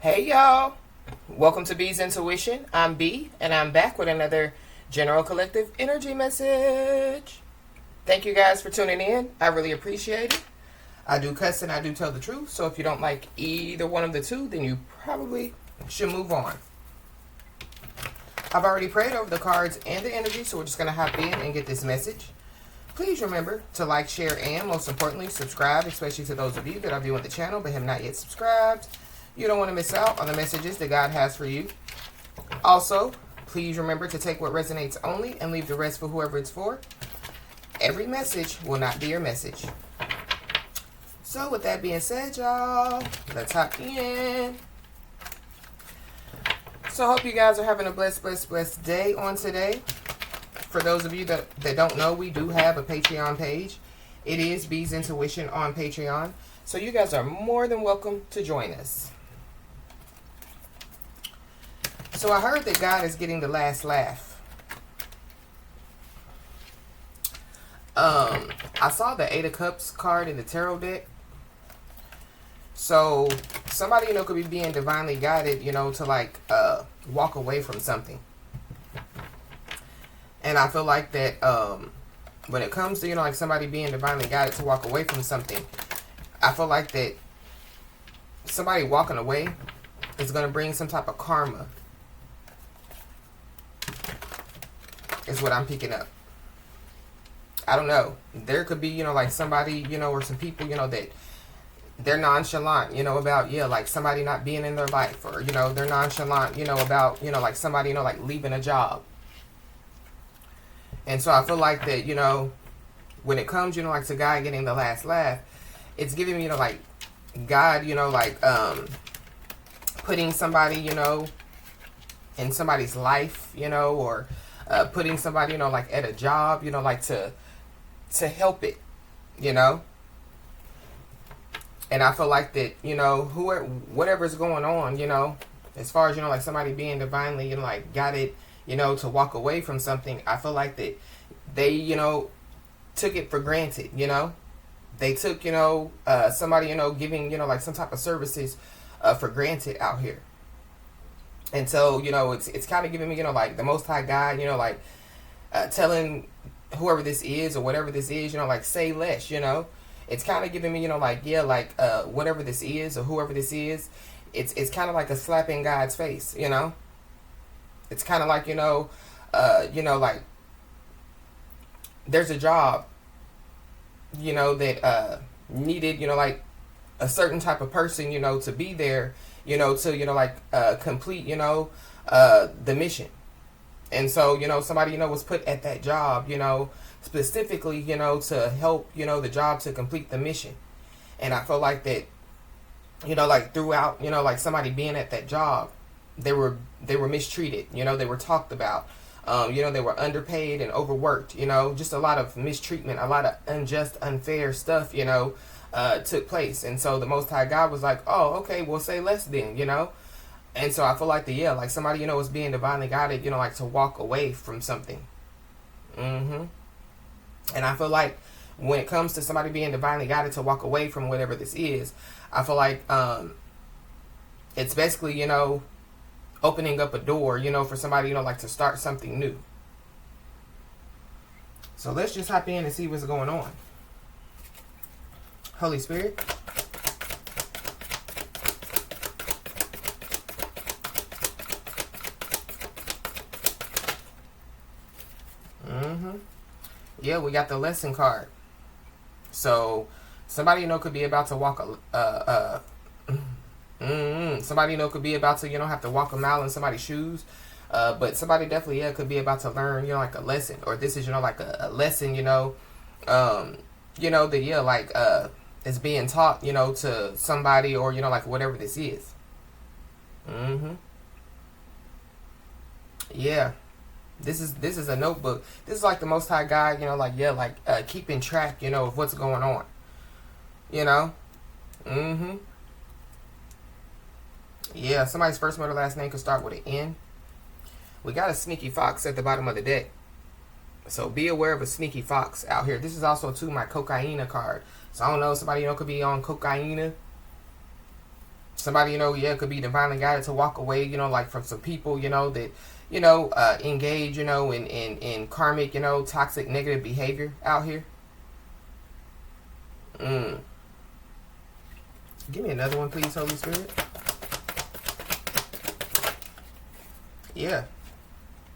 Hey y'all, welcome to B's Intuition. I'm B, and I'm back with another General Collective Energy message. Thank you guys for tuning in. I really appreciate it. I do cuss and I do tell the truth, so if you don't like either one of the two, then you probably should move on. I've already prayed over the cards and the energy, so we're just going to hop in and get this message. Please remember to like, share, and most importantly, subscribe, especially to those of you that are viewing the channel but have not yet subscribed. You don't want to miss out on the messages that God has for you. Also, please remember to take what resonates only and leave the rest for whoever it's for. Every message will not be your message. So with that being said, y'all, let's hop in. So I hope you guys are having a blessed day on today. For those of you that don't know, we do have a Patreon page. It is B's Intuition on Patreon. So you guys are more than welcome to join us. So I heard that God is getting the last laugh. I saw the Eight of Cups card in the tarot deck. So somebody, could be being divinely guided, to walk away from something. And I feel like that when it comes to, somebody being divinely guided to walk away from something, I feel like that somebody walking away is going to bring some type of karma. Is what I'm picking up. I don't know. There could be, somebody, or some people, that they're nonchalant, about, somebody not being in their life. Or, they're nonchalant, about, somebody, leaving a job. And so I feel like that, when it comes, to God getting the last laugh, it's giving me, God, putting somebody, in somebody's life, or putting somebody, at a job, to help it, And I feel like that, whatever's going on, as far as, somebody being divinely, guided, to walk away from something, I feel like that they, took it for granted, They took, somebody, giving, some type of services for granted out here. And so, it's kind of giving me, the Most High God, telling whoever this is or whatever this is, say less, It's kind of giving me, whatever this is or whoever this is, it's kind of like a slap in God's face, It's kind of like, there's a job, that needed, a certain type of person, to be there, to, complete, the mission. And so, somebody, was put at that job, specifically, to help, the job to complete the mission. And I feel like that, throughout, somebody being at that job, they were mistreated, they were talked about, they were underpaid and overworked, just a lot of mistreatment, a lot of unjust, unfair stuff, took place. And so the Most High God was like, oh, okay, well, say less then, And so I feel like somebody, is being divinely guided, to walk away from something. And I feel like when it comes to somebody being divinely guided to walk away from whatever this is, I feel like it's basically, opening up a door, for somebody, to start something new. So let's just hop in and see what's going on. Holy Spirit. Yeah, we got the lesson card. So somebody, could be about to walk somebody, could be about to, have to walk a mile in somebody's shoes. But somebody definitely, could be about to learn, like a lesson. Or this is, like a lesson, that, is being taught, to somebody or, like whatever this is. Yeah. This is a notebook. This is like the Most High God, keeping track, of what's going on. Yeah, somebody's first, middle, last name could start with an N. We got a sneaky fox at the bottom of the deck. So be aware of a sneaky fox out here. This is also, too, my cocaine card. So I don't know, somebody, could be on cocaine. Somebody, yeah, could be divinely guided to walk away, like from some people, that, engage, in karmic, toxic, negative behavior out here. Give me another one, please, Holy Spirit. Yeah.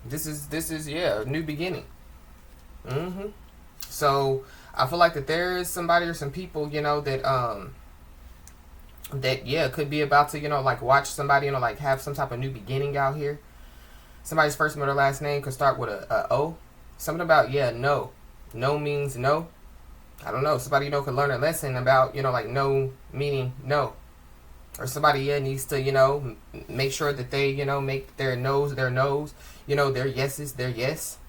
This is yeah, a new beginning. So I feel like that there is somebody or some people, that yeah, could be about to, like watch somebody, like have some type of new beginning out here. Somebody's first, middle, last name could start with a O. Something about, yeah, no. No means no. I don't know. Somebody, could learn a lesson about, like no meaning no. Or somebody, yeah, needs to, make sure that they, make their no's their no's. Their yeses their yes.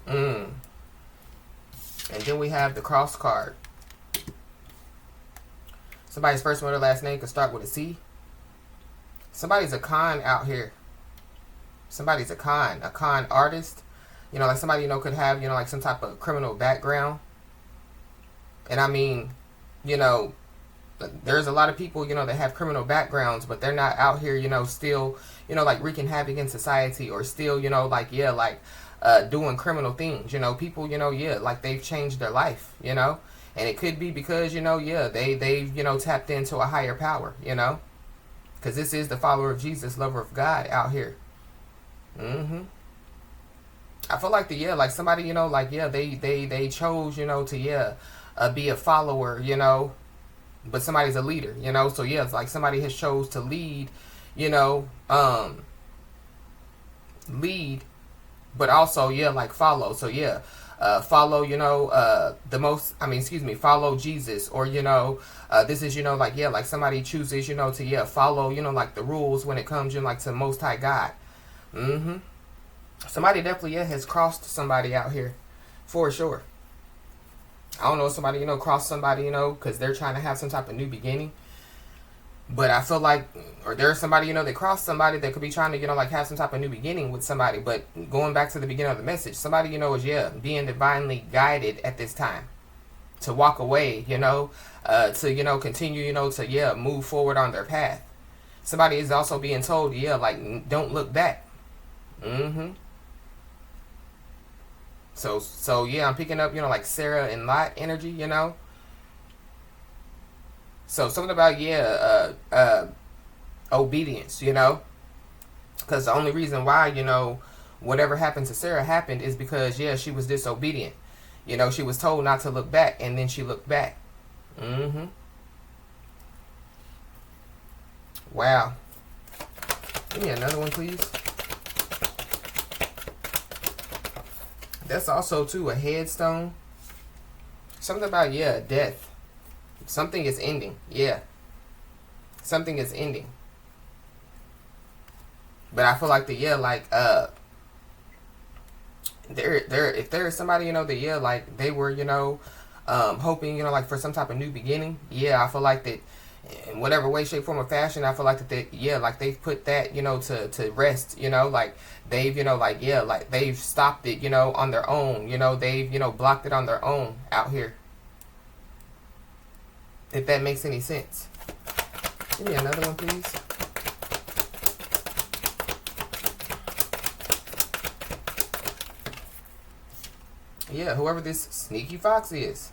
And then we have the cross card. Somebody's first, middle, last name could start with a C. Somebody's a con out here. Somebody's a con artist. Like somebody, could have, like some type of criminal background. And I mean, there's a lot of people, that have criminal backgrounds, but they're not out here, still, like wreaking havoc in society, or still, like, yeah, like, doing criminal things, people, yeah, like they've changed their life, and it could be because, yeah, they've, tapped into a higher power, because this is the follower of Jesus, lover of God out here. I feel like like somebody, like, yeah, they chose, to, yeah, be a follower, but somebody's a leader, so yeah, it's like somebody has chose to lead, lead, but also, yeah, like follow. So yeah, follow, follow Jesus, or, this is, like, yeah, like somebody chooses, to, yeah, follow, like the rules when it comes, like to Most High God. Somebody definitely, yeah, has crossed somebody out here, for sure. I don't know if somebody, crossed somebody, because they're trying to have some type of new beginning. But I feel like, or there's somebody, that crossed somebody that could be trying to, like have some type of new beginning with somebody. But going back to the beginning of the message, somebody, is, yeah, being divinely guided at this time to walk away, to, continue, to, yeah, move forward on their path. Somebody is also being told, yeah, like, don't look back. So yeah, I'm picking up, like Sarah and Lot energy, So something about, yeah, obedience, because the only reason why, whatever happened to Sarah happened is because, yeah, she was disobedient. She was told not to look back, and then she looked back. Wow. Give me another one, please. That's also, too, a headstone. Something about, yeah, death. Something is ending. Yeah. Something is ending. But I feel like if there is somebody, that, yeah, like they were, hoping, like for some type of new beginning, yeah, I feel like that in whatever way, shape, form, or fashion, I feel like that they, yeah, like they've put that, to rest, like they've, like, yeah, like they've stopped it, on their own, they've, blocked it on their own out here. If that makes any sense. Give me another one, please. Yeah, whoever this sneaky fox is.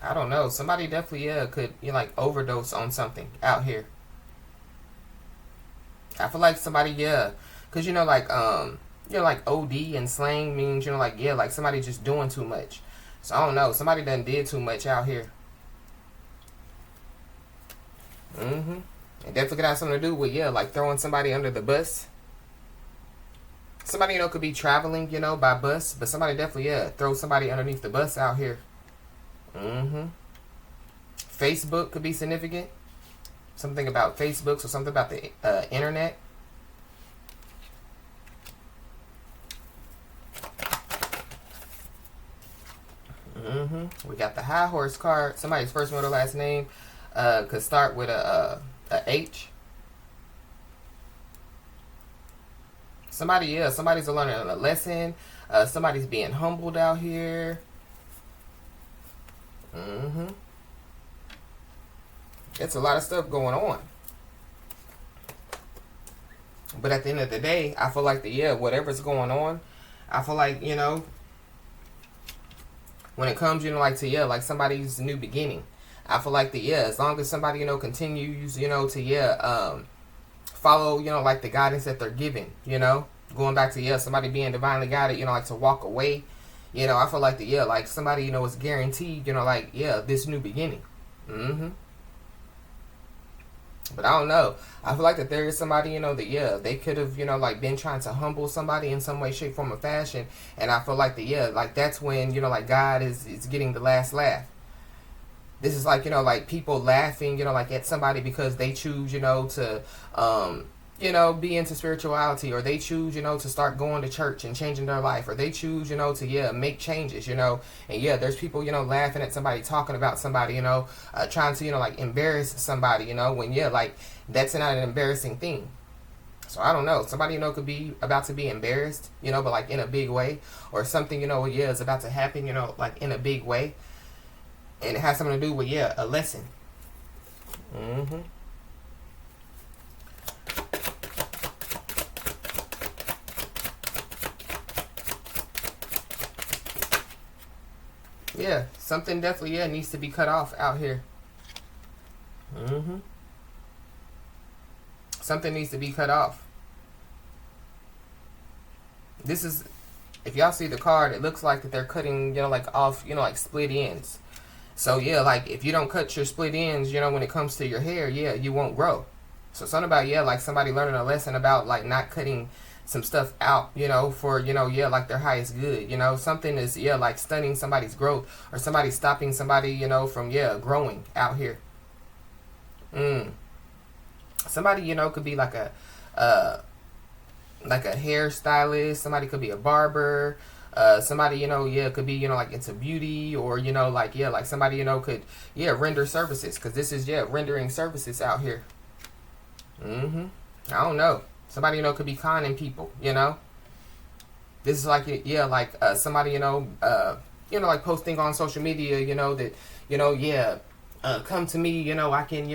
I don't know. Somebody definitely, yeah, could, like overdose on something out here. I feel like somebody, yeah, because, like, like OD and slang means, like, yeah, like somebody just doing too much. So I don't know. Somebody done did too much out here. It definitely could have something to do with, yeah, like throwing somebody under the bus. Somebody, could be traveling, by bus, but somebody definitely, yeah, throw somebody underneath the bus out here. Facebook could be significant. Something about Facebook, so something about the internet. We got the high horse card. Somebody's first, middle, last name could start with a H. Somebody, yeah, somebody's learning a lesson. Somebody's being humbled out here. Mm-hmm. It's a lot of stuff going on. But at the end of the day, I feel like whatever's going on, I feel like, when it comes, like like somebody's new beginning, I feel like as long as somebody, continues, to, follow, like the guidance that they're given, going back to, somebody being divinely guided, like to walk away, I feel like like somebody, is guaranteed, this new beginning. Mm-hmm. But I don't know. I feel like that there is somebody, that, they could have, like been trying to humble somebody in some way, shape, form, or fashion. And I feel like like that's when, like God is getting the last laugh. This is like, like people laughing, like at somebody because they choose, to, be into spirituality, or they choose, to start going to church and changing their life, or they choose, to, make changes, and there's people, laughing at somebody, talking about somebody, trying to, like embarrass somebody, when, like that's not an embarrassing thing. So I don't know. Somebody, could be about to be embarrassed, but like in a big way, or something, is about to happen, like in a big way. And it has something to do with, a lesson. Mm-hmm. Yeah, something definitely, needs to be cut off out here. Mm-hmm. Something needs to be cut off. This is, if y'all see the card, it looks like that they're cutting, like off, like split ends. So, like if you don't cut your split ends, when it comes to your hair, you won't grow. So something about, like somebody learning a lesson about like not cutting some stuff out, for, like their highest good, something is, like stunning somebody's growth, or somebody stopping somebody, from, growing out here. Somebody, could be like a hairstylist. Somebody could be a barber. Somebody, could be, like into beauty, or, like somebody, could, render services. Because this is, rendering services out here. I don't know. Somebody, could be conning people, This is like, like somebody, like posting on social media, that, come to me, I can,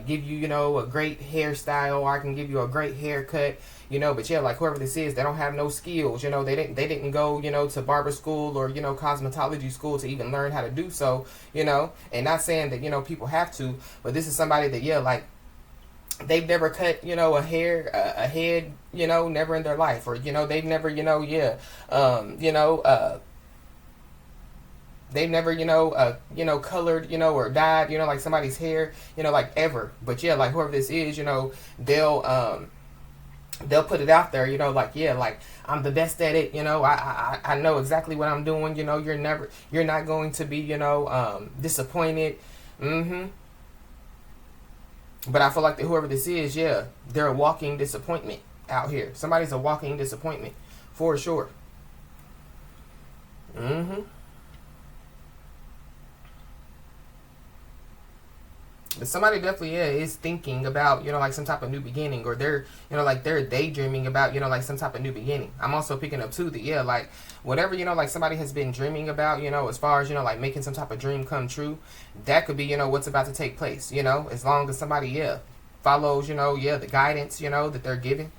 give you, a great hairstyle, or I can give you a great haircut, but like whoever this is, they don't have no skills, they didn't go, to barber school, or, cosmetology school to even learn how to do so, and not saying that, people have to, but this is somebody that, like, they've never cut, a head, never in their life, or, they've never, they've never, colored, or dyed, like somebody's hair, like ever. But like whoever this is, they'll put it out there, like, like I'm the best at it, I know exactly what I'm doing, you're not going to be, disappointed. But I feel like that whoever this is, they're a walking disappointment out here. Somebody's a walking disappointment, for sure. But somebody definitely is thinking about, like some type of new beginning, or they're, like they're daydreaming about, like some type of new beginning. I'm also picking up too that, like whatever, like somebody has been dreaming about, as far as, like making some type of dream come true, that could be, what's about to take place, as long as somebody, follows, the guidance, that they're giving.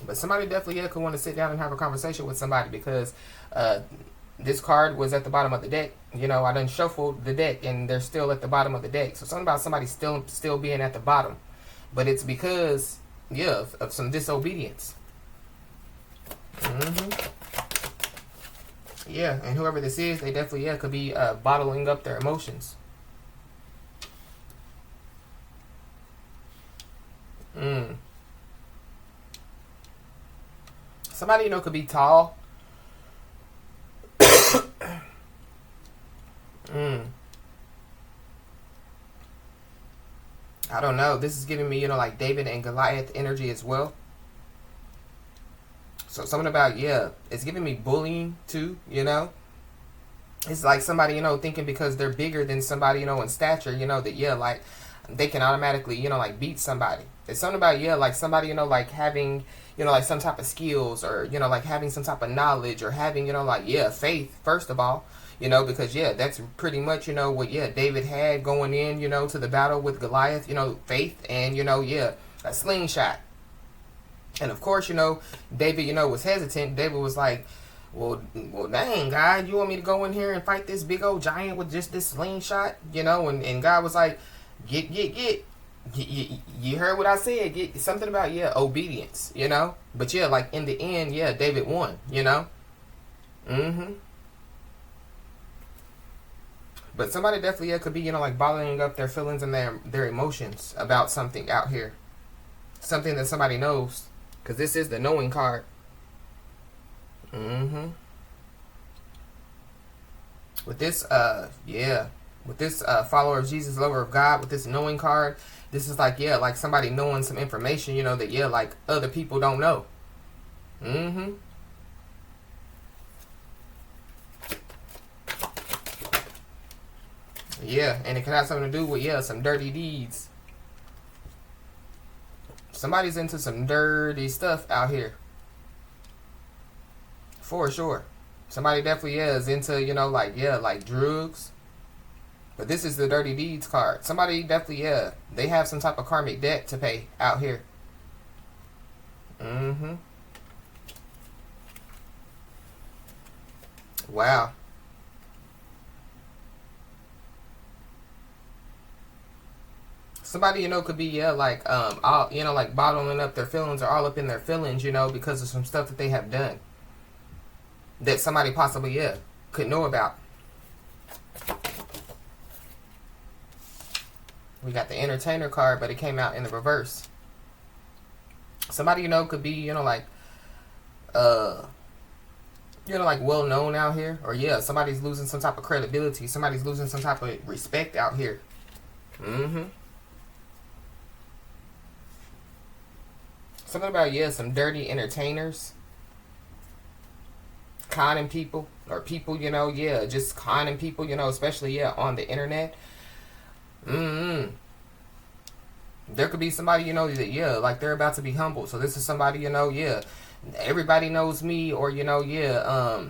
But somebody definitely, could want to sit down and have a conversation with somebody, because, this card was at the bottom of the deck. I done shuffled the deck, and they're still at the bottom of the deck. So something about somebody still being at the bottom, but it's because of some disobedience. Yeah, and whoever this is, they definitely could be bottling up their emotions. Somebody could be tall. I don't know. This is giving me, like David and Goliath energy as well. So something about, it's giving me bullying too, It's like somebody, thinking because they're bigger than somebody, in stature, that, like they can automatically, like beat somebody. It's something about, yeah, like somebody, like having, like some type of skills, or, like having some type of knowledge, or having, like, yeah, faith, first of all, because, yeah, that's pretty much, what, yeah, David had going in, to the battle with Goliath, faith and, yeah, a slingshot. And of course, David, was hesitant. David was like, well, dang, God, you want me to go in here and fight this big old giant with just this slingshot? And God was like, get. You heard what I said. Get something about, yeah, obedience, But yeah, like in the end, yeah, David won, But somebody definitely, yeah, could be, like bottling up their feelings and their emotions about something out here. Something that somebody knows. Because this is the knowing card. With this, with this follower of Jesus, lover of God, with this knowing card, this is like, yeah, like somebody knowing some information, that, yeah, like other people don't know. Yeah, and it can have something to do with, yeah, some dirty deeds. Somebody's into some dirty stuff out here. For sure. Somebody definitely is into, like, yeah, like drugs. But this is the dirty deeds card. Somebody definitely, yeah, they have some type of karmic debt to pay out here. Wow. Somebody, could be, yeah, like, all, like bottling up their feelings, or all up in their feelings, because of some stuff that they have done. That somebody possibly, yeah, could know about. We got the entertainer card, but it came out in the reverse. Somebody, could be, like, like well known out here. Or, yeah, somebody's losing some type of credibility. Somebody's losing some type of respect out here. Something about, yeah, some dirty entertainers. Conning people. Or people, yeah, just conning people, especially, yeah, on the internet. There could be somebody, that, yeah, like they're about to be humbled. So this is somebody, yeah, everybody knows me, or, yeah,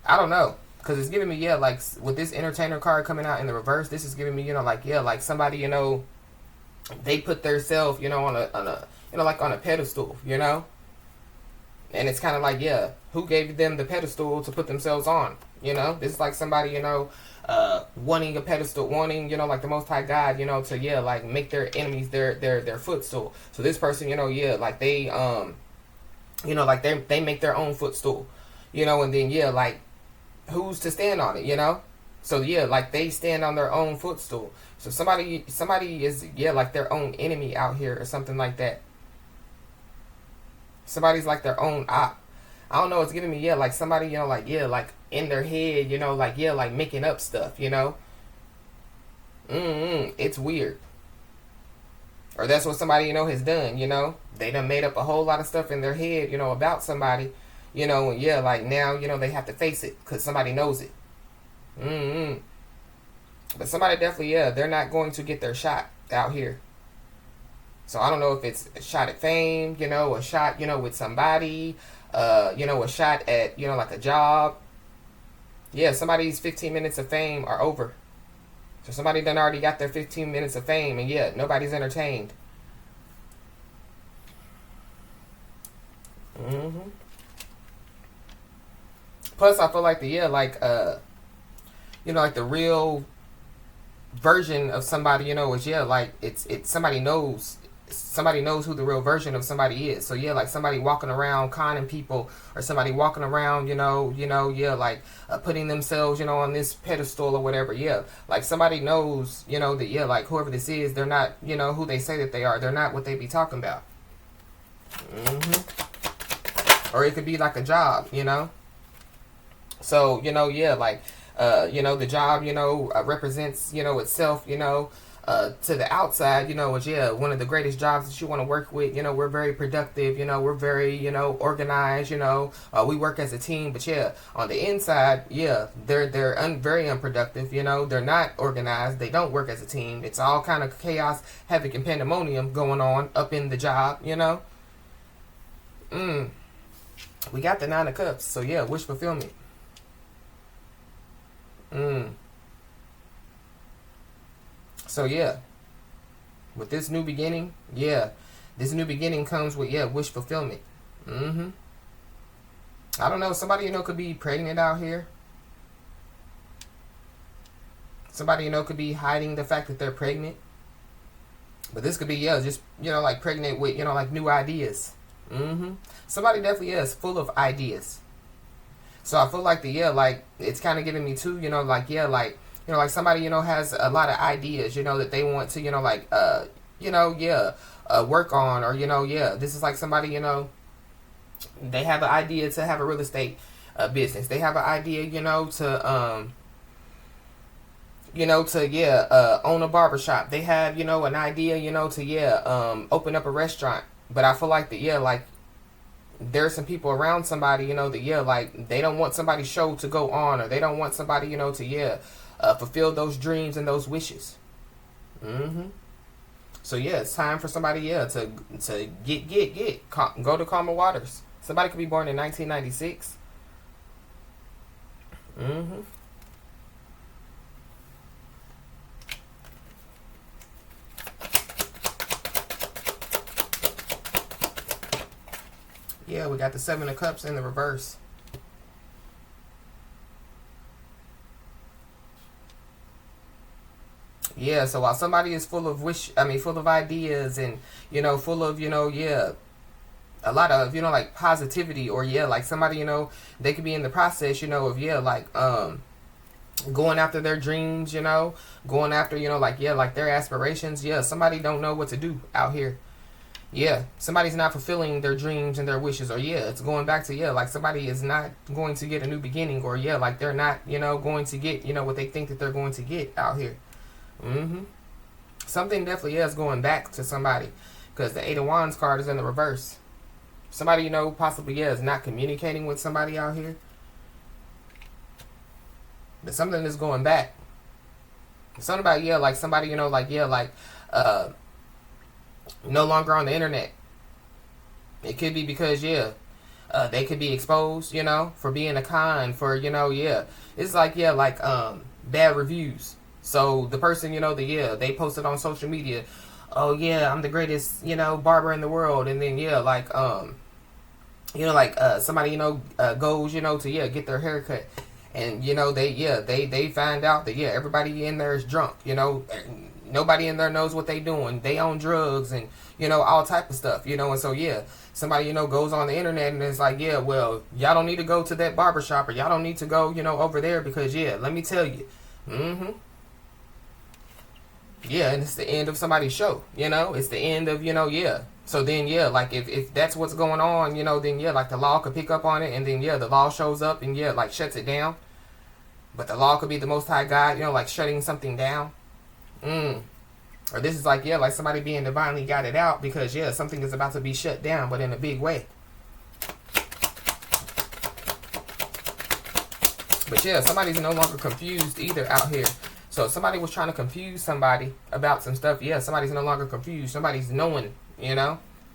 I don't know. Because it's giving me, yeah, like with this entertainer card coming out in the reverse, this is giving me, like, yeah, like somebody, they put their self, on a like on a pedestal, And it's kind of like, yeah, who gave them the pedestal to put themselves on? This is like somebody, wanting a pedestal, wanting, like the Most High God, to, yeah, like make their enemies their footstool. So this person, yeah, like they, like they make their own footstool, and then, yeah, like who's to stand on it, So, yeah, like they stand on their own footstool. So somebody is, yeah, like their own enemy out here, or something like that. Somebody's like their own op. I don't know, it's giving me, yeah, like somebody, like, yeah, like in their head, like, yeah, like making up stuff, It's weird. Or that's what somebody, has done, They done made up a whole lot of stuff in their head, about somebody, and, yeah, like now, they have to face it because somebody knows it. But somebody definitely, yeah, they're not going to get their shot out here. So I don't know if it's a shot at fame, a shot, with somebody, a shot at, like a job. Yeah, somebody's 15 minutes of fame are over. So somebody done already got their 15 minutes of fame, and yeah, nobody's entertained. Plus, I feel like like the real version of somebody, is, yeah, like it's somebody knows who the real version of somebody is. So yeah, like somebody walking around conning people, or somebody walking around, yeah, like putting themselves, on this pedestal or whatever. Yeah, like somebody knows, that, yeah, like whoever this is, they're not, who they say that they are. They're not what they be talking about. Or it could be like a job, So, yeah, like, the job, represents, itself, to the outside, is one of the greatest jobs that you want to work with. We're very productive. We're very organized. We work as a team. But on the inside, they're very unproductive. They're not organized. They don't work as a team. It's all kind of chaos, havoc, and pandemonium going on up in the job. We got the 9 of Cups. So wish fulfillment. So with this new beginning, this new beginning comes with wish fulfillment. I don't know, somebody could be pregnant out here. Somebody could be hiding the fact that they're pregnant. But this could be just like pregnant with like new ideas. Somebody definitely is full of ideas. So I feel like like it's kind of giving me too, like like somebody has a lot of ideas, that they want to like work on, or this is like somebody they have an idea to have a real estate business. They have an idea to own a barbershop. They have an idea to open up a restaurant. But I feel like like there's some people around somebody that like they don't want somebody's show to go on, or they don't want somebody to fulfill those dreams and those wishes. So it's time for somebody to go to calmer waters. Somebody could be born in 1996. We got the 7 of Cups in the reverse. So while somebody is full of full of ideas, and full of a lot of like positivity, or like somebody they could be in the process of like going after their dreams, going after like their aspirations. Somebody don't know what to do out here. Somebody's not fulfilling their dreams and their wishes, or it's going back to like somebody is not going to get a new beginning, or like they're not going to get what they think that they're going to get out here. Something definitely is going back to somebody, because the 8 of Wands card is in the reverse. Somebody possibly is not communicating with somebody out here, but something is going back. Something about like somebody like no longer on the internet. It could be because they could be exposed for being a con, for it's like bad reviews. So the person they posted on social media, oh I'm the greatest barber in the world, and then like somebody goes to get their hair cut, and they find out that everybody in there is drunk. Nobody in there knows what they doing. They on drugs and all type of stuff. And so somebody goes on the internet and is like, well, y'all don't need to go to that barbershop, or y'all don't need to go over there, because let me tell you. And it's the end of somebody's show. It's the end of So then like if that's what's going on, then like the law could pick up on it, and then the law shows up and like shuts it down. But the law could be the Most High God, like shutting something down. Or this is like like somebody being divinely guided out, because something is about to be shut down, but in a big way. But somebody's no longer confused either out here. So somebody was trying to confuse somebody about some stuff. Somebody's no longer confused. Somebody's knowing,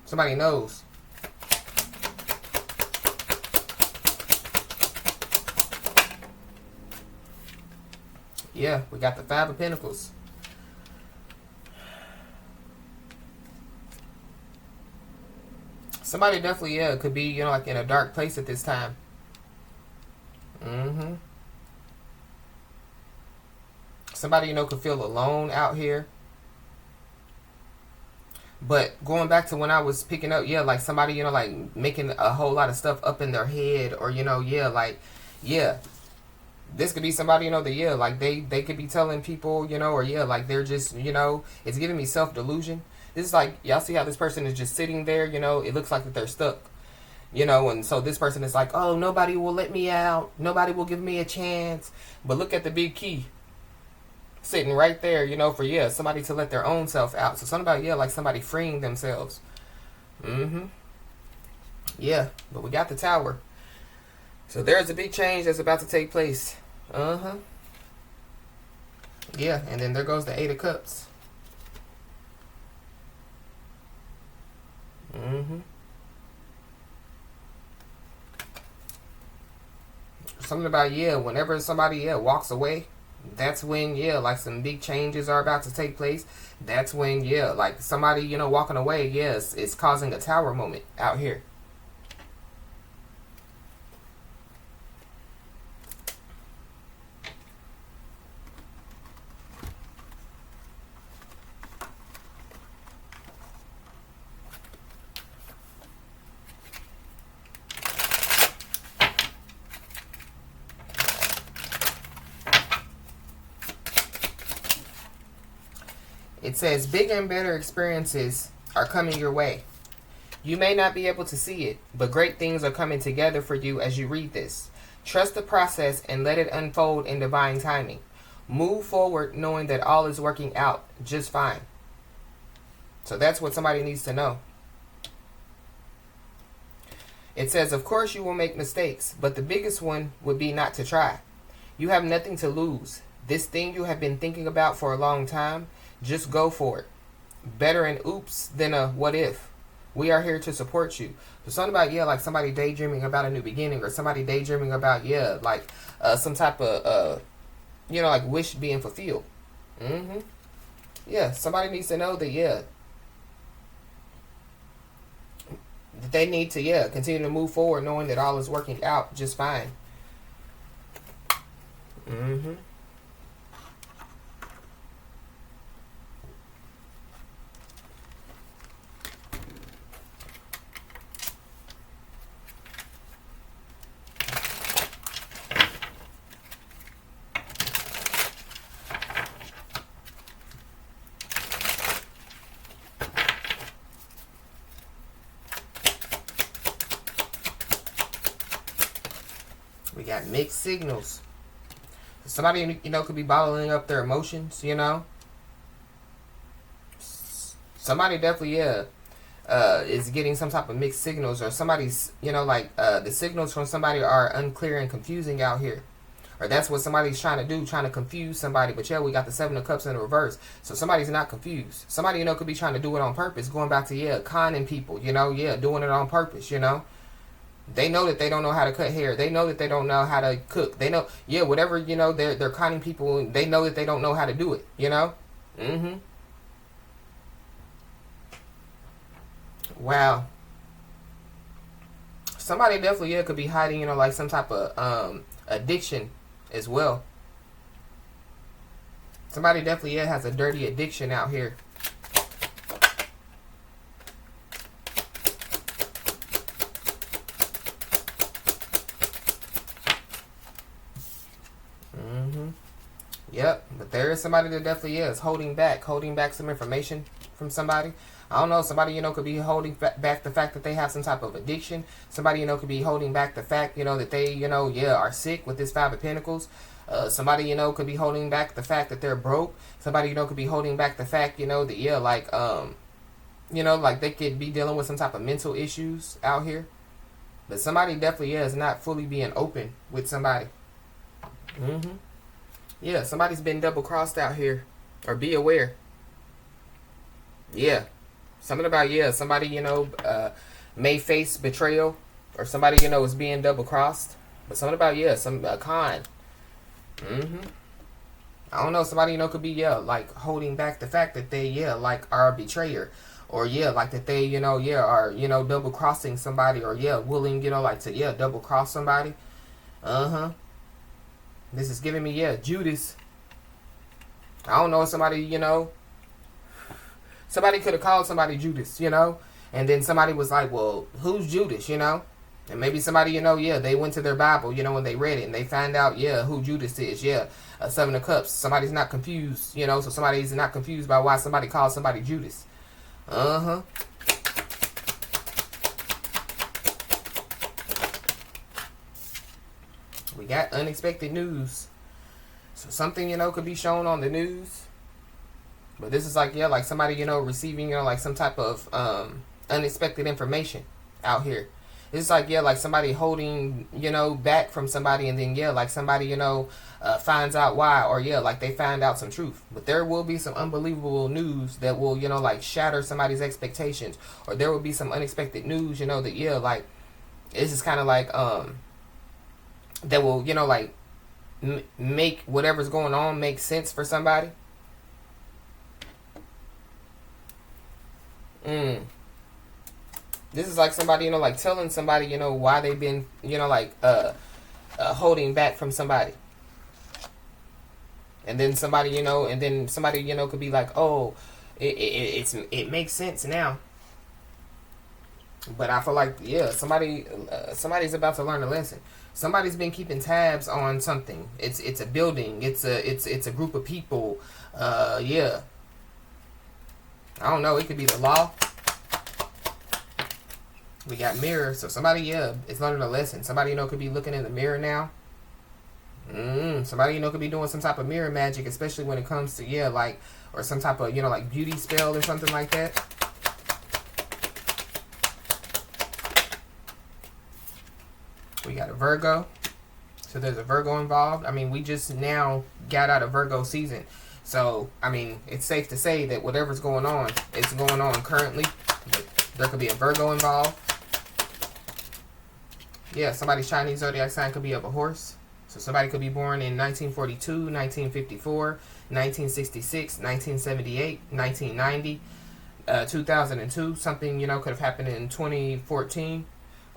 Somebody knows. We got the 5 of Pentacles. Somebody definitely could be like in a dark place at this time. Somebody could feel alone out here. But going back to when I was picking up, like somebody like making a whole lot of stuff up in their head, or this could be somebody that like they could be telling people or like they're just it's giving me self-delusion. This is like, y'all see how this person is just sitting there, it looks like that they're stuck, and so this person is like, oh, nobody will let me out, nobody will give me a chance. But look at the big key. sitting right there, you know, for, yeah, somebody to let their own self out. So something about, yeah, like somebody freeing themselves. Yeah, but we got the Tower. So there's a big change that's about to take place. Yeah, and then there goes the Eight of Cups. Something about, yeah, whenever somebody, yeah, walks away, that's when, yeah, like some big changes are about to take place. That's when, yeah, like somebody, you know, walking away, yes, it's causing a Tower moment out here. It says bigger and better experiences are coming your way. You may not be able to see it, but great things are coming together for you as you read this. Trust the process and let it unfold in divine timing. Move forward knowing that all is working out just fine. So that's what somebody needs to know. It says, of course you will make mistakes, but the biggest one would be not to try. You have nothing to lose. This thing you have been thinking about for a long time, just go for it. Better an oops than a what if. We are here to support you. So something about, yeah, like somebody daydreaming about a new beginning, or somebody daydreaming about, yeah, like some type of, you know, like wish being fulfilled. Yeah, somebody needs to know that, yeah, that they need to, yeah, continue to move forward knowing that all is working out just fine. We got mixed signals. Somebody, you know, could be bottling up their emotions, you know. Somebody definitely, yeah, is getting some type of mixed signals, or somebody's, you know, like the signals from somebody are unclear and confusing out here. Or that's what somebody's trying to do, trying to confuse somebody. But yeah, we got the Seven of Cups in the reverse. So somebody's not confused. Somebody, you know, could be trying to do it on purpose. Going back to, yeah, conning people, you know, yeah, doing it on purpose, you know. They know that they don't know how to cut hair. They know that they don't know how to cook. They know, yeah, whatever, you know, they're conning people. They know that they don't know how to do it, you know. Wow. Somebody definitely, yeah, could be hiding, you know, like some type of addiction as well. Somebody definitely, yeah, has a dirty addiction out here. Yep, but there is somebody that definitely is holding back some information from somebody. I don't know, somebody, you know, could be holding back the fact that they have some type of addiction. Somebody, you know, could be holding back the fact, you know, that they, you know, yeah, are sick with this Five of Pentacles. Somebody, you know, could be holding back the fact that they're broke. Somebody, you know, could be holding back the fact, you know, that, yeah, like, you know, like they could be dealing with some type of mental issues out here. But somebody definitely, yeah, is not fully being open with somebody. Yeah, somebody's been double-crossed out here. Or be aware. Yeah. Something about, yeah, somebody, you know, may face betrayal. Or somebody, you know, is being double-crossed. But something about, yeah, some con. I don't know, somebody, you know, could be, yeah, like holding back the fact that they, yeah, like are a betrayer. Or, yeah, like that they, you know, yeah, are, you know, double-crossing somebody. Or, yeah, willing, you know, like to, yeah, double-cross somebody. This is giving me, yeah, Judas. I don't know, somebody, you know, somebody could have called somebody Judas, you know, and then somebody was like, well, who's Judas, you know? And maybe somebody, you know, yeah, they went to their Bible, you know, and they read it, and they find out, yeah, who Judas is, yeah, Seven of Cups. Somebody's not confused, you know, so somebody's not confused by why somebody calls somebody Judas. We got unexpected news. So something, could be shown on the news. But this is like, yeah, like somebody, receiving, like some type of unexpected information out here. It's like, yeah, like somebody holding, back from somebody, and then, yeah, like somebody, finds out why, or, yeah, like they find out some truth. But there will be some unbelievable news that will, like shatter somebody's expectations. Or there will be some unexpected news, that, yeah, like it's just kind of like, that will, like make whatever's going on make sense for somebody. This is like somebody, like telling somebody, why they've been, like holding back from somebody. And then somebody, could be like, oh, it makes sense now. But I feel like, yeah, somebody's about to learn a lesson. Somebody's been keeping tabs on something. It's a building. It's a group of people. Yeah. I don't know. It could be the law. We got mirror. So somebody, yeah, is learning a lesson. Somebody, could be looking in the mirror now. Somebody, could be doing some type of mirror magic, especially when it comes to, yeah, like, or some type of, like beauty spell or something like that. We got a Virgo. So there's a Virgo involved. I mean, we just now got out of Virgo season. So, I mean, it's safe to say that whatever's going on, it's going on currently. But there could be a Virgo involved. Yeah, somebody's Chinese zodiac sign could be of a horse. So somebody could be born in 1942, 1954, 1966, 1978, 1990, 2002. Something, could have happened in 2014.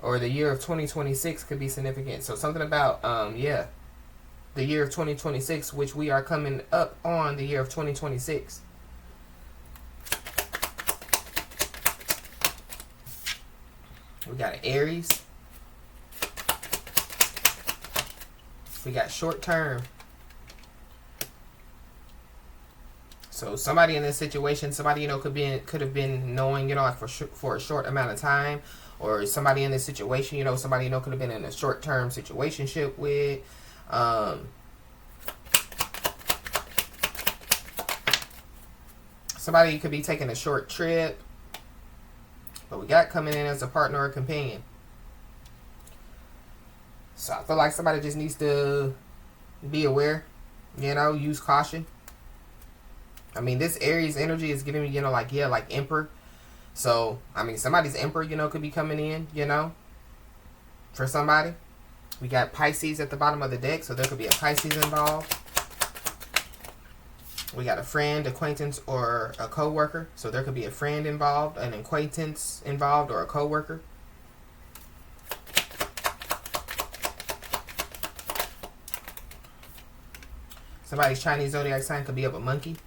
Or the year of 2026 could be significant. So something about, yeah, the year of 2026, which we are coming up on the year of 2026. We got an Aries. We got short term. So somebody in this situation, somebody, could have been knowing, like for a short amount of time. Or somebody in this situation, somebody, could have been in a short-term situationship with. Somebody could be taking a short trip. But we got coming in as a partner or companion. So I feel like somebody just needs to be aware, use caution. I mean, this Aries energy is giving me, like, yeah, like Emperor. So, I mean, somebody's Emperor, could be coming in, for somebody. We got Pisces at the bottom of the deck, so there could be a Pisces involved. We got a friend, acquaintance, or a co-worker. So there could be a friend involved, an acquaintance involved, or a co-worker. Somebody's Chinese zodiac sign could be of a monkey.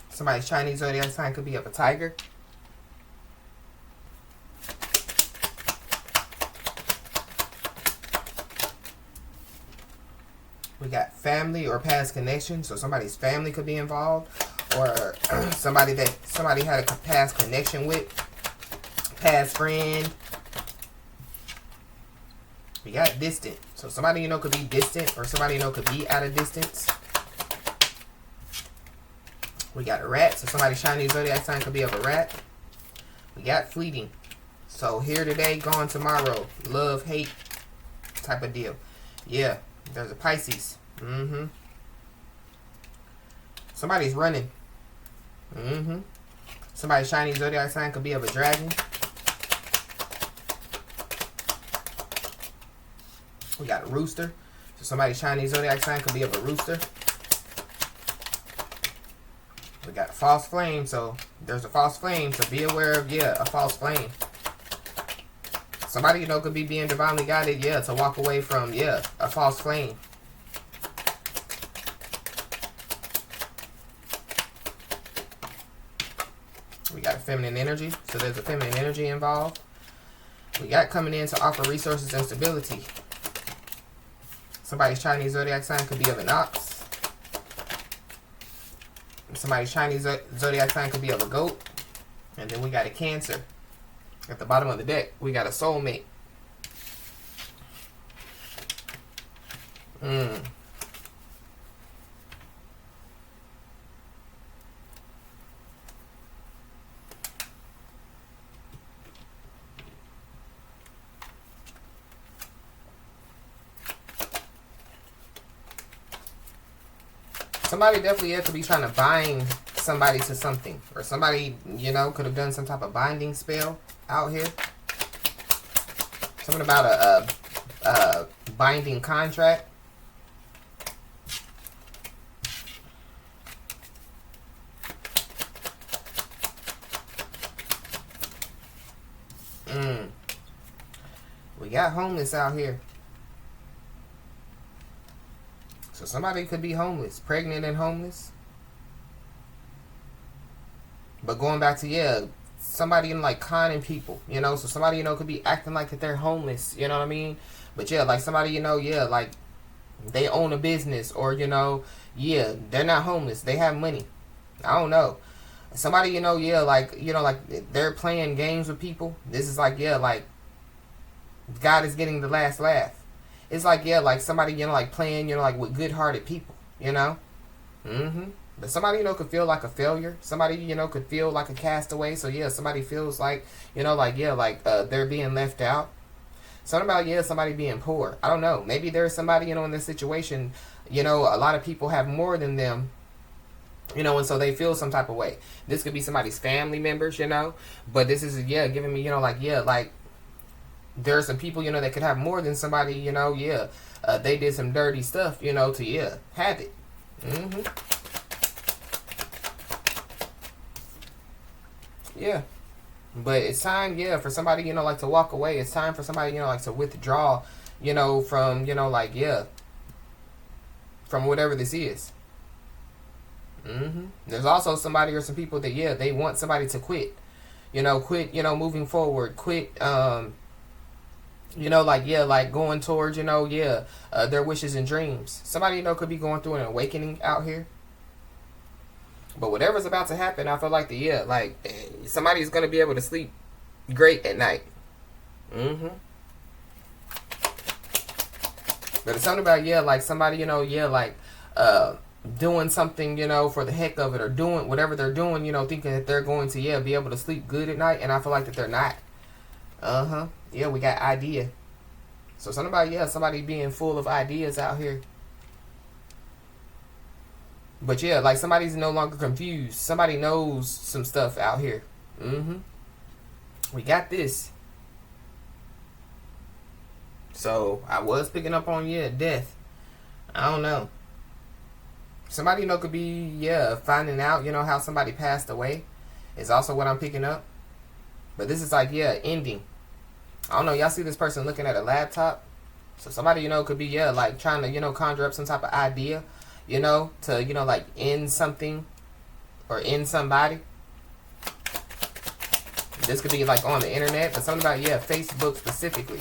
Somebody's Chinese zodiac sign could be of a tiger. We got family or past connection. So somebody's family could be involved. Or somebody had a past connection with. Past friend. We got distant. So somebody, could be distant. Or somebody, could be at a distance. We got a rat. So somebody's Chinese zodiac sign could be of a rat. We got fleeting. So here today, gone tomorrow. Love, hate type of deal. Yeah. There's a Pisces. Somebody's running. Somebody's Chinese zodiac sign could be of a dragon. We got a rooster. So somebody's Chinese zodiac sign could be of a rooster. We got a false flame. So there's a false flame. So be aware of, yeah, a false flame. Somebody, could be being divinely guided, yeah, to walk away from, yeah, a false flame. We got a feminine energy. So there's a feminine energy involved. We got coming in to offer resources and stability. Somebody's Chinese zodiac sign could be of an ox. Somebody's Chinese zodiac sign could be of a goat. And then we got a Cancer. At the bottom of the deck, we got a soulmate. Somebody definitely could be trying to bind somebody to something. Or somebody, you know, could have done some type of binding spell out here. Something about a binding contract. We got homeless out here. So somebody could be homeless, pregnant and homeless. But going back to, yeah, somebody in like conning people, you know. So somebody, you know, could be acting like that they're homeless, you know what I mean? But yeah, like somebody, you know, yeah, like they own a business, or, you know, yeah, they're not homeless. They have money. I don't know. Somebody, you know, yeah, like, you know, like they're playing games with people. This is like, yeah, like God is getting the last laugh. It's like, yeah, like somebody, you know, like playing, you know, like with good-hearted people, you know? But somebody, you know, could feel like a failure. Somebody, you know, could feel like a castaway. So, yeah, somebody feels like, you know, like, yeah, like they're being left out. Something about, yeah, somebody being poor. I don't know. Maybe there's somebody, you know, in this situation, you know, a lot of people have more than them, you know, and so they feel some type of way. This could be somebody's family members, you know, but this is, yeah, giving me, you know, like, yeah, like there are some people, you know, that could have more than somebody, you know, yeah, they did some dirty stuff, you know, to, yeah, have it. Yeah. But it's time, yeah, for somebody, you know, like to walk away. It's time for somebody, you know, like to withdraw, you know, from, you know, like, yeah, from whatever this is. There's also somebody or some people that, yeah, they want somebody to quit, you know, moving forward, quit, you know, like, yeah, like going towards, you know, yeah, their wishes and dreams. Somebody, you know, could be going through an awakening out here. But whatever's about to happen, I feel like like somebody's going to be able to sleep great at night. But it's something about, yeah, like somebody, you know, yeah, like doing something, you know, for the heck of it, or doing whatever they're doing, you know, thinking that they're going to, yeah, be able to sleep good at night. And I feel like that they're not. Yeah, we got idea. So something about, yeah, somebody being full of ideas out here. But yeah, like somebody's no longer confused. Somebody knows some stuff out here. We got this. So I was picking up on, yeah, death. I don't know. Somebody, you know, could be, yeah, finding out, you know, how somebody passed away. Is also what I'm picking up. But this is like, yeah, ending. I don't know. Y'all see this person looking at a laptop? So somebody, you know, could be, yeah, like trying to, you know, conjure up some type of idea, you know, to, you know, like end something or end somebody. This could be like on the internet, but something about, yeah, Facebook specifically.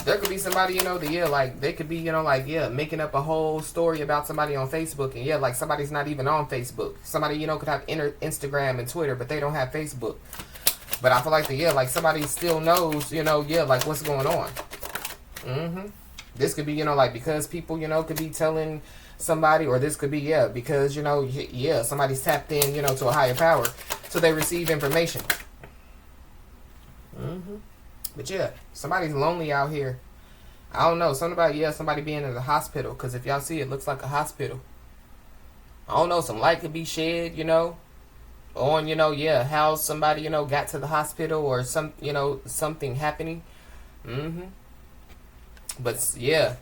There could be somebody, you know, that, yeah, like they could be, you know, like, yeah, making up a whole story about somebody on Facebook, and yeah, like somebody's not even on Facebook. Somebody, you know, could have Instagram and Twitter, but they don't have Facebook. But I feel like yeah, like somebody still knows, you know, yeah, like what's going on. This could be, you know, like because people, you know, could be telling somebody, or this could be, yeah, because, you know, yeah, somebody's tapped in, you know, to a higher power, so they receive information. But yeah, somebody's lonely out here. I don't know, something about, yeah, somebody being in the hospital, because if y'all see, it looks like a hospital. I don't know, some light could be shed, you know, on, you know, yeah, how somebody, you know, got to the hospital, or some, you know, something happening. But yeah,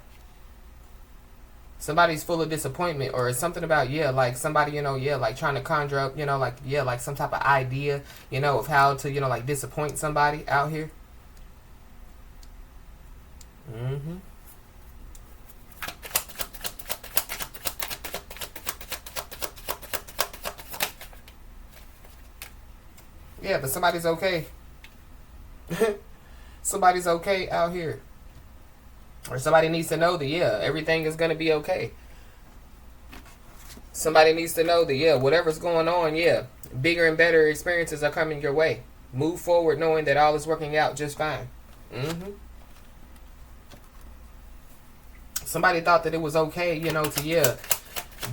somebody's full of disappointment, or it's something about, yeah, like somebody, you know, yeah, like trying to conjure up, you know, like, yeah, like some type of idea, you know, of how to, you know, like disappoint somebody out here. Yeah, but somebody's okay. Somebody's okay out here. Or somebody needs to know that, yeah, everything is going to be okay. Somebody needs to know that, yeah, whatever's going on, yeah, bigger and better experiences are coming your way. Move forward knowing that all is working out just fine. Mm-hmm. Somebody thought that it was okay, to, yeah,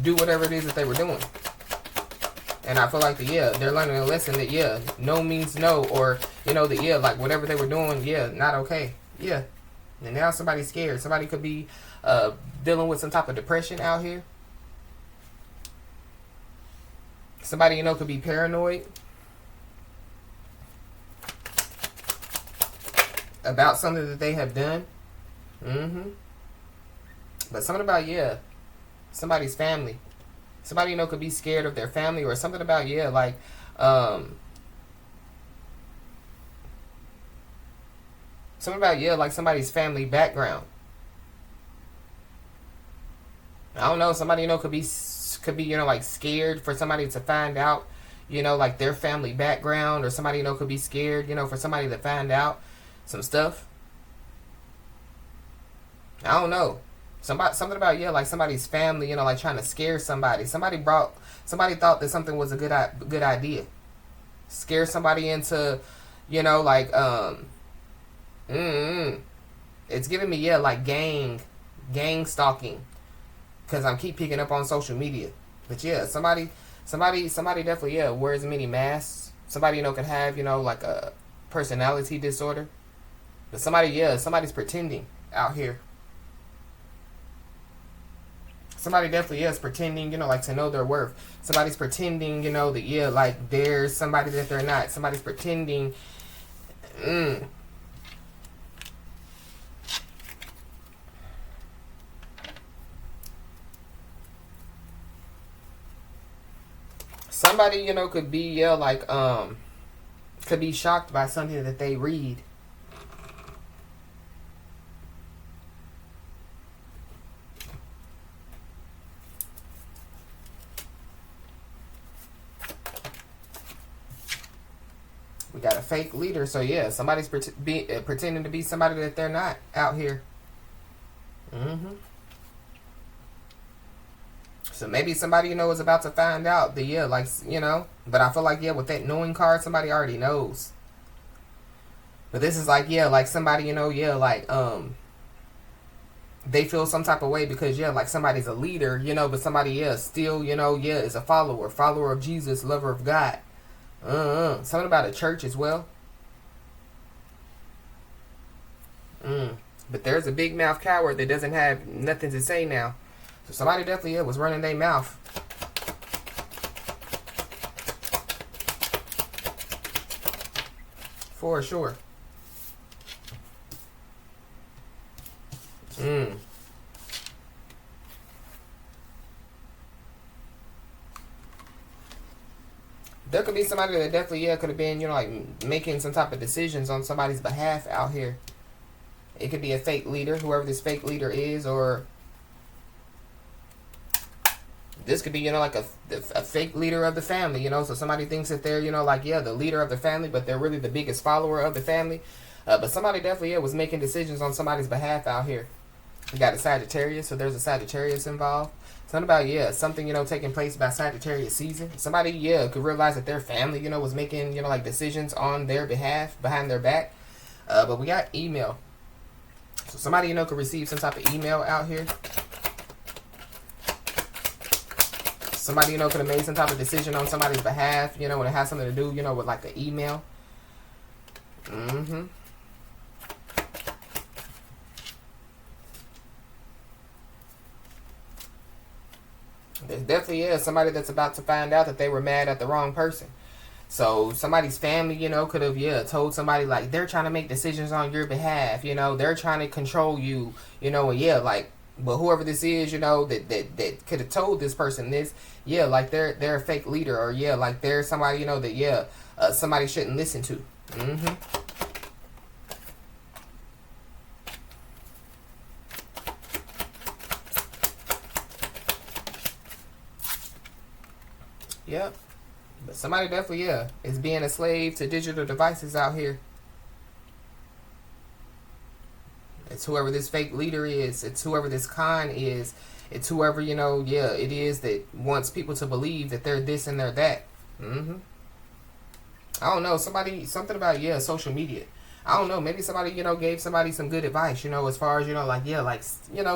do whatever it is that they were doing. And I feel like that, yeah, they're learning a lesson that, yeah, no means no. Or, that, yeah, like whatever they were doing, yeah, not okay. Yeah. And now somebody's scared. Somebody could be dealing with some type of depression out here. Somebody, could be paranoid about something that they have done. Mm-hmm. But something about, yeah, somebody's family. Somebody, could be scared of their family, or something about, yeah, like, something about, yeah, like somebody's family background. I don't know. Somebody, could be, like scared for somebody to find out, like their family background, or somebody, could be scared, for somebody to find out some stuff. I don't know. Something about, yeah, like somebody's family, like trying to scare somebody. Somebody thought that something was a good idea. Scare somebody into, like, it's giving me, yeah, like gang stalking. Because I keep picking up on social media. But yeah, somebody definitely, yeah, wears many masks. Somebody, can have, like a personality disorder. But somebody's pretending out here. Somebody definitely is pretending, like to know their worth. Somebody's pretending, that, yeah, like there's somebody that they're not. Somebody's pretending. Somebody, could be, yeah, like, could be shocked by something that they read. We got a fake leader, so yeah, somebody's pretending to be somebody that they're not out here. Mm-hmm. So maybe somebody, is about to find out that, yeah, like, but I feel like, yeah, with that knowing card, somebody already knows. But this is like, yeah, like somebody, yeah, like, they feel some type of way because, yeah, like somebody's a leader, but somebody, yeah, still, yeah, is a follower of Jesus, lover of God. Something about a church as well. But there's a big mouth coward that doesn't have nothing to say now. So somebody definitely, yeah, was running their mouth. For sure. There could be somebody that definitely, yeah, could have been, like making some type of decisions on somebody's behalf out here. It could be a fake leader, whoever this fake leader is, or this could be, like a fake leader of the family, so somebody thinks that they're, like, yeah, the leader of the family, but they're really the biggest follower of the family. But somebody definitely, yeah, was making decisions on somebody's behalf out here. We got a Sagittarius, so there's a Sagittarius involved. Something about, yeah, something, taking place by Sagittarius season. Somebody, yeah, could realize that their family, was making, like decisions on their behalf, behind their back. But we got email. So somebody, could receive some type of email out here. Somebody, could have made some type of decision on somebody's behalf, when it has something to do, with like an email. There's definitely, yeah, somebody that's about to find out that they were mad at the wrong person. So somebody's family, could have, yeah, told somebody, like, they're trying to make decisions on your behalf, they're trying to control you, and yeah, like, but whoever this is, that could have told this person this, yeah, like they're a fake leader, or yeah, like they're somebody, that, yeah, somebody shouldn't listen to. Yep. But somebody definitely, yeah, is being a slave to digital devices out here. It's whoever this fake leader is. It's whoever this con is. It's whoever, yeah, it is that wants people to believe that they're this and they're that. Mm-hmm. I don't know. Something about, social media. I don't know. Maybe somebody, gave somebody some good advice, as far as,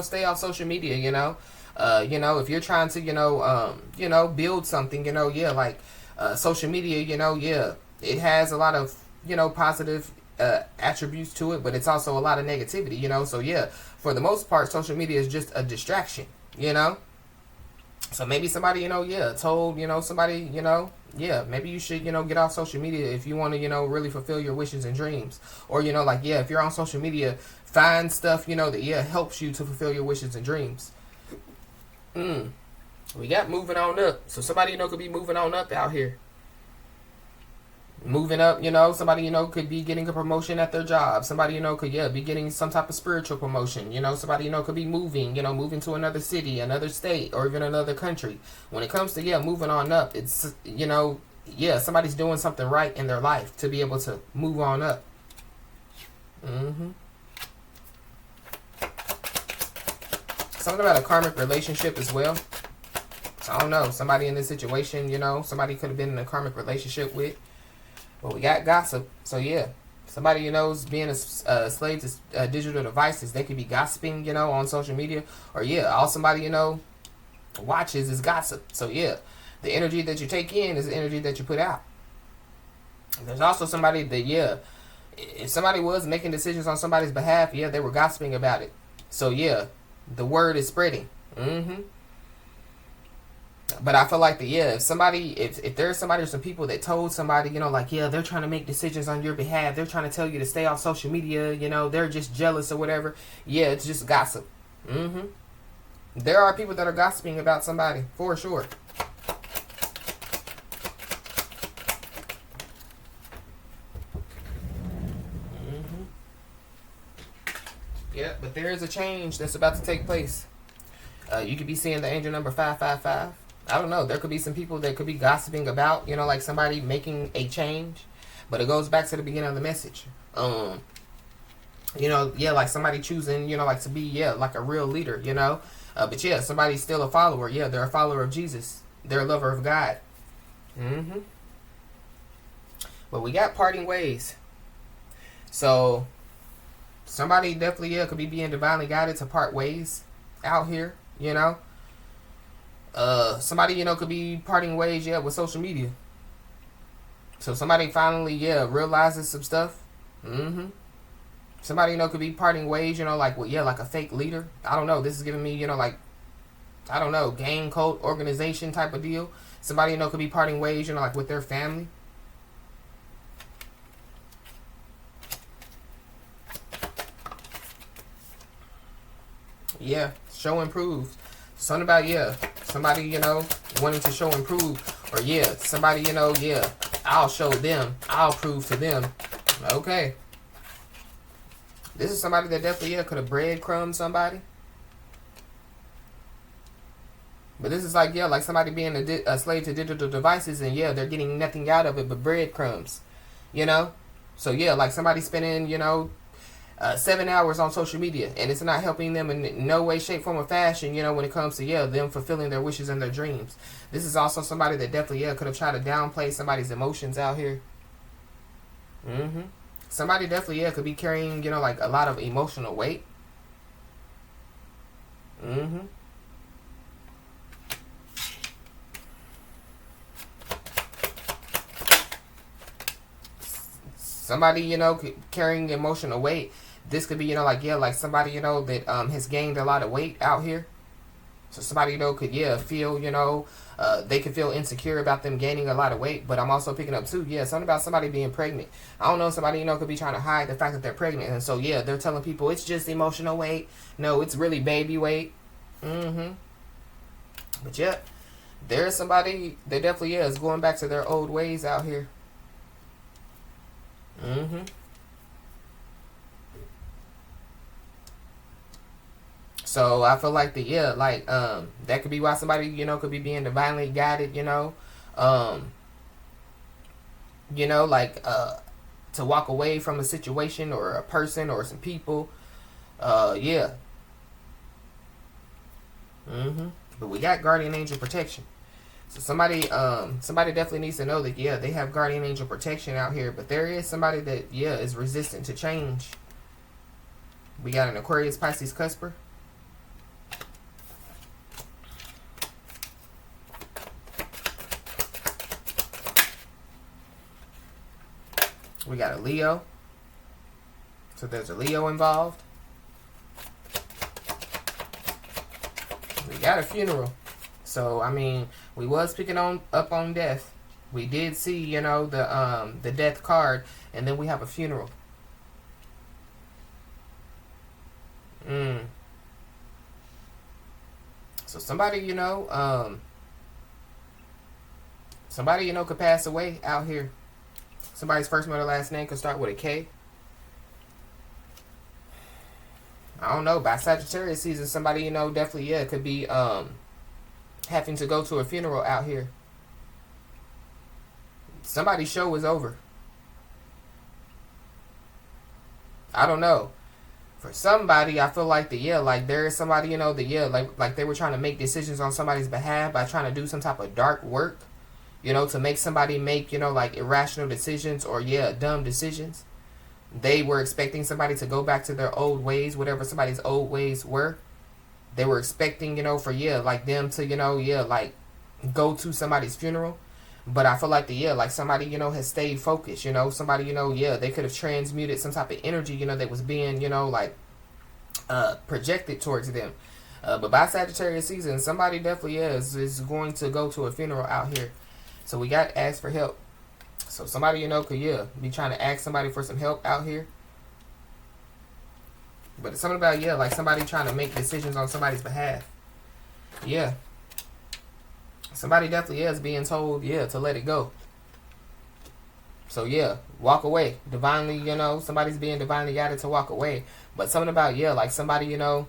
stay off social media, if you're trying to, build something, social media, it has a lot of, positive attributes to it, but it's also a lot of negativity, so yeah, for the most part, social media is just a distraction, so maybe somebody, told, somebody, maybe you should, get off social media if you want to, really fulfill your wishes and dreams. Or, if you're on social media, find stuff, that, helps you to fulfill your wishes and dreams. We got moving on up. So somebody, could be moving on up out here. Moving up, somebody, could be getting a promotion at their job. Somebody, could, be getting some type of spiritual promotion. Somebody, could be moving, moving to another city, another state, or even another country. When it comes to, moving on up, it's, somebody's doing something right in their life to be able to move on up. Something about a karmic relationship as well. So I don't know. Somebody in this situation, somebody could have been in a karmic relationship with. But we got gossip. So yeah, somebody is being a slave to digital devices. They could be gossiping, on social media, or all somebody watches is gossip. So yeah, the energy that you take in is the energy that you put out. There's also somebody that if somebody was making decisions on somebody's behalf, they were gossiping about it. So yeah, the word is spreading. But I feel like if there's somebody or some people that told somebody, they're trying to make decisions on your behalf, they're trying to tell you to stay off social media, they're just jealous or whatever. Yeah, it's just gossip. There are people that are gossiping about somebody, for sure. Yeah, but there is a change that's about to take place. You could be seeing the angel number 555. I don't know. There could be some people that could be gossiping about, like somebody making a change. But it goes back to the beginning of the message. Like somebody choosing, to be, like a real leader, But yeah, somebody's still a follower. Yeah, they're a follower of Jesus. They're a lover of God. But we got parting ways. So somebody definitely, could be being divinely guided to part ways out here, somebody, could be parting ways, with social media. So somebody finally, realizes some stuff. Somebody, could be parting ways, like a fake leader. I don't know. This is giving me, gang cult organization type of deal. Somebody, could be parting ways, with their family. Yeah, show improved. Something about, somebody, wanting to show improve. Or, somebody, I'll show them. I'll prove to them. Okay. This is somebody that definitely, could have breadcrumbed somebody. But this is like somebody being a slave to digital devices, and, they're getting nothing out of it but breadcrumbs. So, like somebody spending, 7 hours on social media, and it's not helping them in no way, shape, form, or fashion, when it comes to, them fulfilling their wishes and their dreams. This is also somebody that definitely, could have tried to downplay somebody's emotions out here. Somebody definitely, could be carrying, a lot of emotional weight. Somebody, carrying emotional weight. This could be, like somebody, that has gained a lot of weight out here. So somebody, could, feel, they could feel insecure about them gaining a lot of weight. But I'm also picking up, too, something about somebody being pregnant. I don't know, somebody, could be trying to hide the fact that they're pregnant. And so, they're telling people it's just emotional weight. No, it's really baby weight. But, there's somebody that definitely is going back to their old ways out here. So I feel like that could be why somebody, could be being divinely guided, to walk away from a situation or a person or some people, Yeah. But we got guardian angel protection. So somebody definitely needs to know that, yeah, they have guardian angel protection out here. But there is somebody that, yeah, is resistant to change. We got an Aquarius, Pisces, Cusper. We got a Leo. So there's a Leo involved. We got a funeral. So, I mean, we was picking up on death. We did see, you know, the death card, and then we have a funeral. So somebody, you know, could pass away out here. Somebody's first, middle, last name could start with a K. I don't know. By Sagittarius season, somebody, you know, definitely, yeah, could be having to go to a funeral out here. Somebody's show is over. I don't know. For somebody, I feel like like there is somebody, you know, like they were trying to make decisions on somebody's behalf by trying to do some type of dark work, you know, to make somebody make, you know, like irrational decisions or, dumb decisions. They were expecting somebody to go back to their old ways, whatever somebody's old ways were. They were expecting, you know, for, like them to, you know, like go to somebody's funeral. But I feel like like somebody, you know, has stayed focused, you know, somebody, you know, they could have transmuted some type of energy, you know, that was being, you know, like projected towards them. But by Sagittarius season, somebody definitely is going to go to a funeral out here. So we got ask for help. So somebody, you know, could, be trying to ask somebody for some help out here. But it's something about, like somebody trying to make decisions on somebody's behalf. Yeah. Somebody definitely is being told, to let it go. So, walk away. Divinely, you know, somebody's being divinely guided to walk away. But something about, like somebody, you know,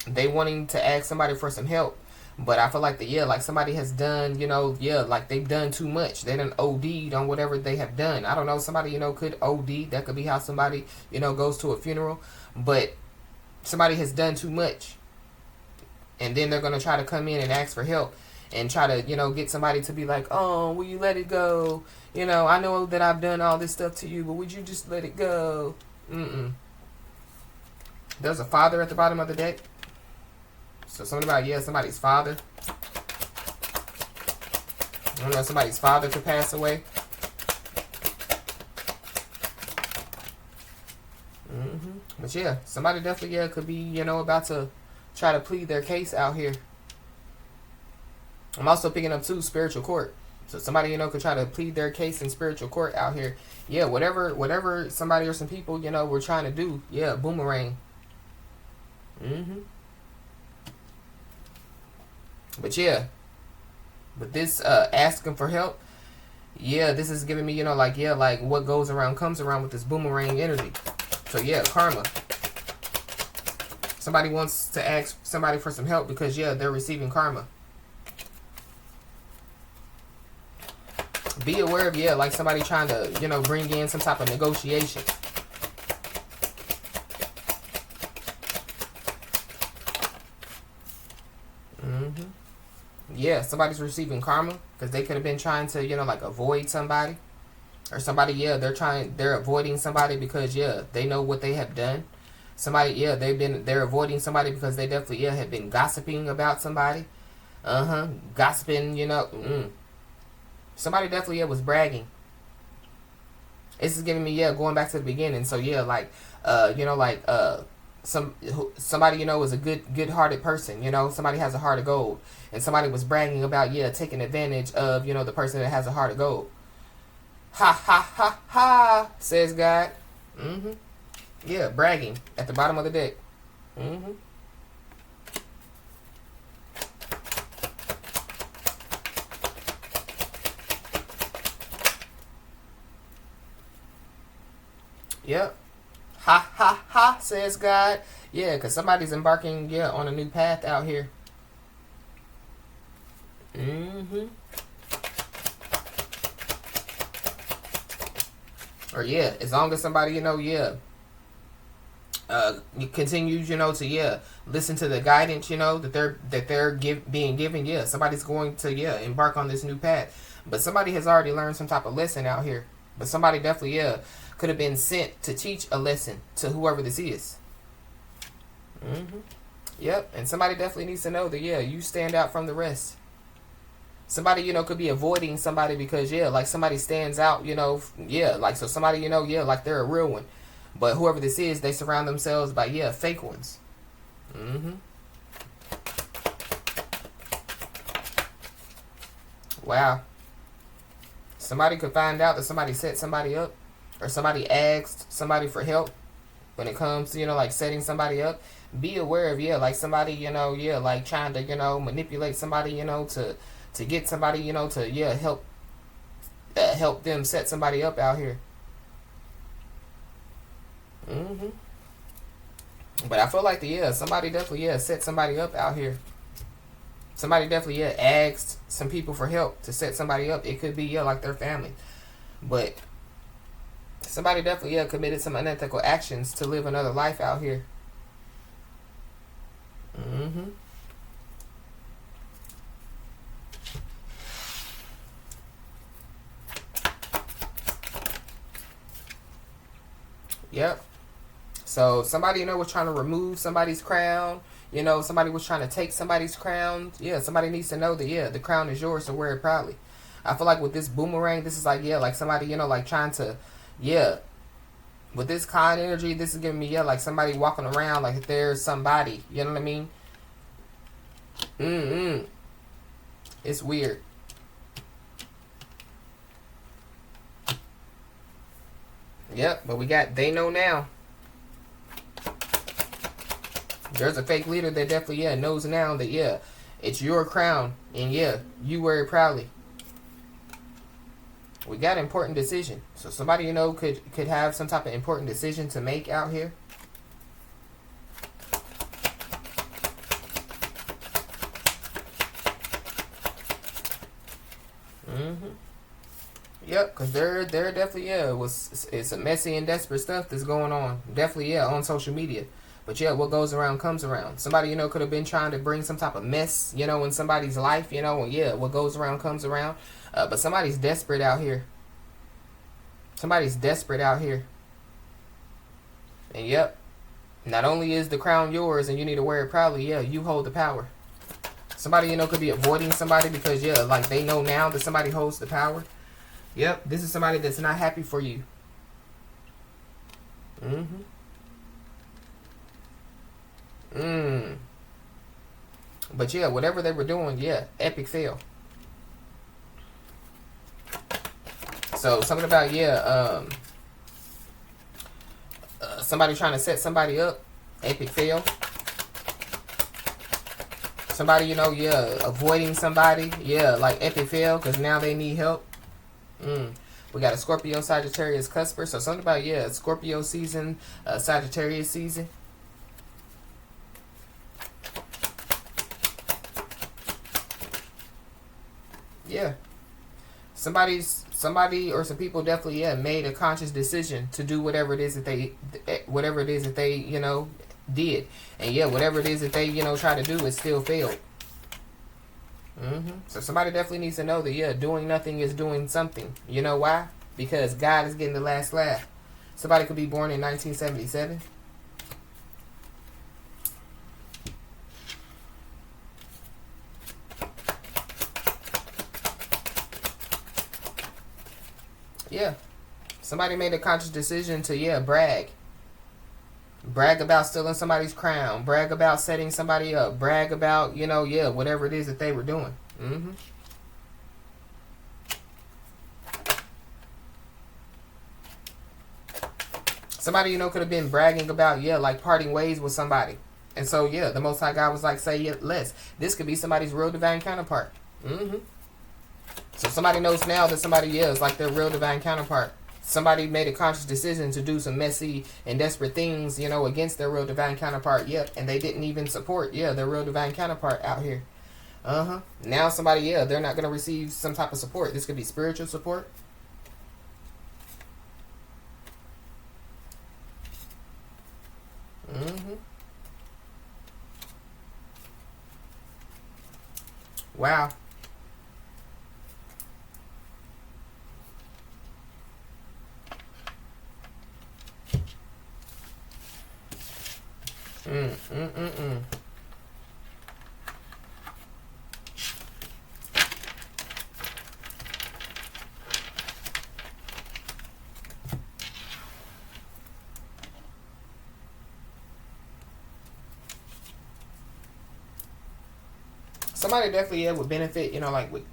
they wanting to ask somebody for some help. But I feel like like somebody has done, you know, like they've done too much. They done OD'd on whatever they have done. I don't know, somebody, you know, could OD. That could be how somebody, you know, goes to a funeral. But somebody has done too much. And then they're going to try to come in and ask for help. And try to, you know, get somebody to be like, oh, will you let it go? You know, I know that I've done all this stuff to you, but would you just let it go? There's a father at the bottom of the deck. So something about, somebody's father. I don't know, somebody's father could pass away. But somebody definitely, could be, you know, about to try to plead their case out here. I'm also picking up, too, spiritual court. So somebody, you know, could try to plead their case in spiritual court out here. Yeah, whatever somebody or some people, you know, were trying to do. Yeah, boomerang. But but this asking for help, this is giving me, you know, like, like what goes around comes around with this boomerang energy. So karma. Somebody wants to ask somebody for some help because they're receiving karma. Be aware of, like somebody trying to, you know, bring in some type of negotiation. Somebody's receiving karma because they could have been trying to, you know, like avoid somebody. Or somebody, they're avoiding somebody because, they know what they have done. Somebody, they're avoiding somebody because they definitely, have been gossiping about somebody. Gossiping, you know, Somebody definitely was bragging. This is giving me going back to the beginning. So like you know, like somebody, you know, is a good-hearted person. You know, somebody has a heart of gold, and somebody was bragging about taking advantage of, you know, the person that has a heart of gold. Ha ha ha ha, says God. Bragging at the bottom of the deck. Yep. Ha ha ha, says God. Because somebody's embarking, on a new path out here. Or as long as somebody, you know, You continues, to listen to the guidance, that they're being given. Yeah, somebody's going to embark on this new path, but somebody has already learned some type of lesson out here. But somebody definitely could have been sent to teach a lesson to whoever this is. Yep, and somebody definitely needs to know that you stand out from the rest. Somebody could be avoiding somebody because like somebody stands out, like so somebody like they're a real one. But whoever this is, they surround themselves by fake ones. Wow. Somebody could find out that somebody set somebody up, or somebody asked somebody for help when it comes to like setting somebody up. Be aware of like somebody like trying to manipulate somebody to get somebody to help them set somebody up out here. But I feel like somebody definitely set somebody up out here. Somebody definitely asked some people for help to set somebody up. It could be like their family, but somebody definitely committed some unethical actions to live another life out here. Yep. So somebody was trying to remove somebody's crown. Somebody was trying to take somebody's crown. Somebody needs to know that the crown is yours, so wear it proudly. I feel like with this boomerang, this is like like somebody like trying to with this kind energy, this is giving me like somebody walking around like there's somebody. You know what I mean? It's weird. Yep, but we got they know now. There's a fake leader that definitely knows now that it's your crown and you wear it proudly. We got an important decision. So somebody could have some type of important decision to make out here. Yep, because there definitely it's a messy and desperate stuff that's going on. Definitely on social media. But what goes around comes around. Somebody could have been trying to bring some type of mess in somebody's life, and what goes around comes around. But somebody's desperate out here. Somebody's desperate out here. And not only is the crown yours and you need to wear it proudly, you hold the power. Somebody could be avoiding somebody because like they know now that somebody holds the power. Yep, this is somebody that's not happy for you. But whatever they were doing, epic fail. So something about somebody trying to set somebody up, epic fail. Somebody avoiding somebody, like epic fail because now they need help. We got a Scorpio Sagittarius cusper. So something about Scorpio season, Sagittarius season. Somebody or some people definitely made a conscious decision to do whatever it is that they did, and whatever it is that they try to do, it still failed. So somebody definitely needs to know that doing nothing is doing something. You know why? Because God is getting the last laugh. Somebody could be born in 1977. Somebody made a conscious decision to brag about stealing somebody's crown, brag about setting somebody up, brag about whatever it is that they were doing. Somebody could have been bragging about like parting ways with somebody, and so the Most High God was like, say less. This could be somebody's real divine counterpart. So somebody knows now that somebody is like their real divine counterpart. Somebody made a conscious decision to do some messy and desperate things, against their real divine counterpart. And they didn't even support, their real divine counterpart out here. Now somebody, they're not going to receive some type of support. This could be spiritual support. Wow. Mm, mm, mm, mm. Somebody definitely, yeah, would benefit, like with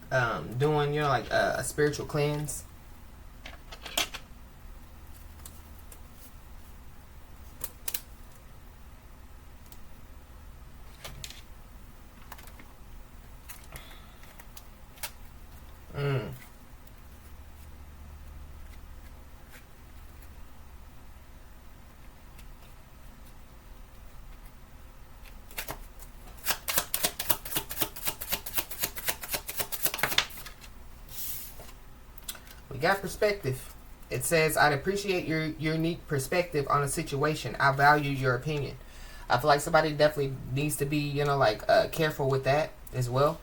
doing, like a spiritual cleanse. Mm. We got perspective. It says, I'd appreciate your unique perspective on a situation. I value your opinion. I feel like somebody definitely needs to be, like careful with that as well.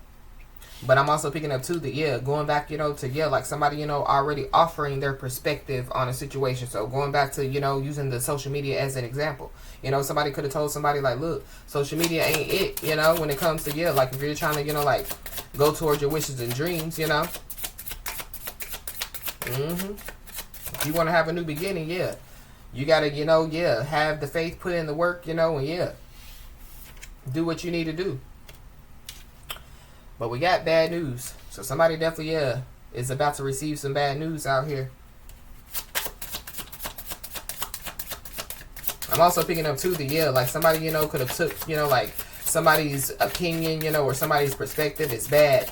But I'm also picking up too that, yeah, going back, to, yeah, like somebody, already offering their perspective on a situation. So going back to, using the social media as an example. Somebody could have told somebody like, look, social media ain't it, when it comes to, yeah, like if you're trying to, like go towards your wishes and dreams, If you want to have a new beginning, yeah, you got to, yeah, have the faith, put in the work, and yeah, do what you need to do. But we got bad news. So somebody definitely, yeah, is about to receive some bad news out here. I'm also picking up too that, yeah, like somebody, could have took, like somebody's opinion, or somebody's perspective is bad.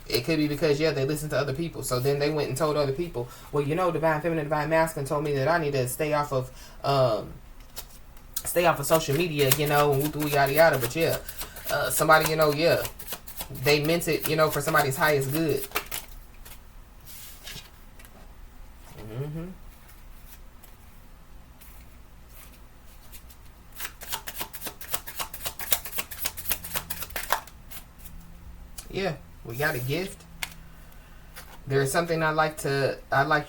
It could be because, yeah, they listen to other people. So then they went and told other people, well, Divine Feminine, Divine Masculine told me that I need to stay off of social media, and woo yada yada. But yeah, somebody, yeah, they meant it, for somebody's highest good. Yeah, we got a gift. There is something I'd like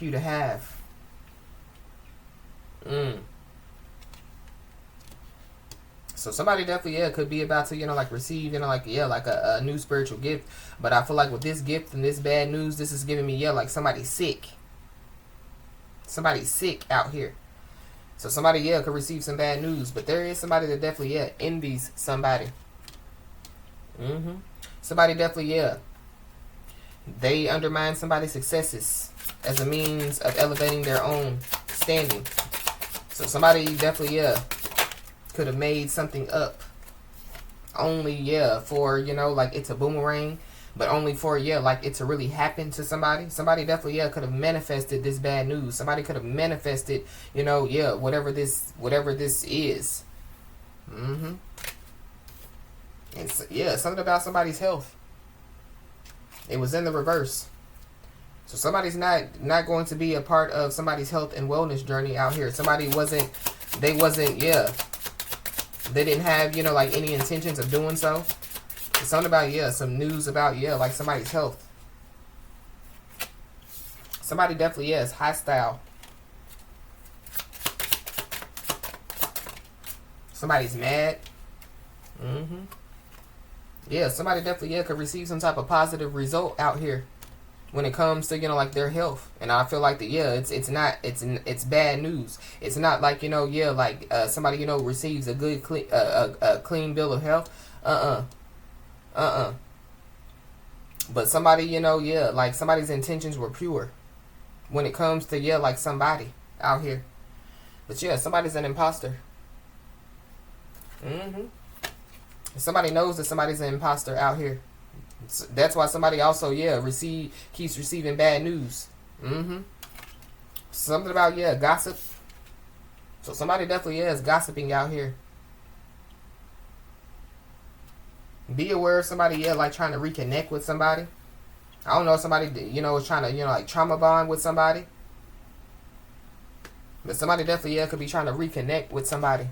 you to have. So somebody definitely, yeah, could be about to, like receive, like, yeah, like a new spiritual gift. But I feel like with this gift and this bad news, this is giving me, yeah, like somebody's sick. Somebody's sick out here. So somebody, yeah, could receive some bad news. But there is somebody that definitely, yeah, envies somebody. Somebody definitely, yeah, they undermine somebody's successes as a means of elevating their own standing. So somebody definitely, yeah, could have made something up only, yeah, for, like it's a boomerang, but only for, yeah, like it to really happen to somebody. Somebody definitely, yeah, could have manifested this bad news. Somebody could have manifested, yeah, whatever this is. And yeah, something about somebody's health. It was in the reverse. So somebody's not going to be a part of somebody's health and wellness journey out here. Somebody wasn't, yeah, they didn't have, like any intentions of doing so. It's something about, yeah, some news about, yeah, like somebody's health. Somebody definitely, yeah, is hostile. Somebody's mad. Yeah, somebody definitely, yeah, could receive some type of positive result out here when it comes to, like their health. And I feel like that, yeah, it's bad news. It's not like, yeah, like somebody, receives a good clean bill of health. But somebody, yeah, like somebody's intentions were pure when it comes to, yeah, like somebody out here. But yeah, somebody's an imposter. Somebody knows that somebody's an imposter out here. That's why somebody also, yeah, keeps receiving bad news. Something about, yeah, gossip. So somebody definitely, yeah, is gossiping out here. Be aware of somebody, yeah, like trying to reconnect with somebody. I don't know if somebody, is trying to, like trauma bond with somebody. But somebody definitely, yeah, could be trying to reconnect with somebody.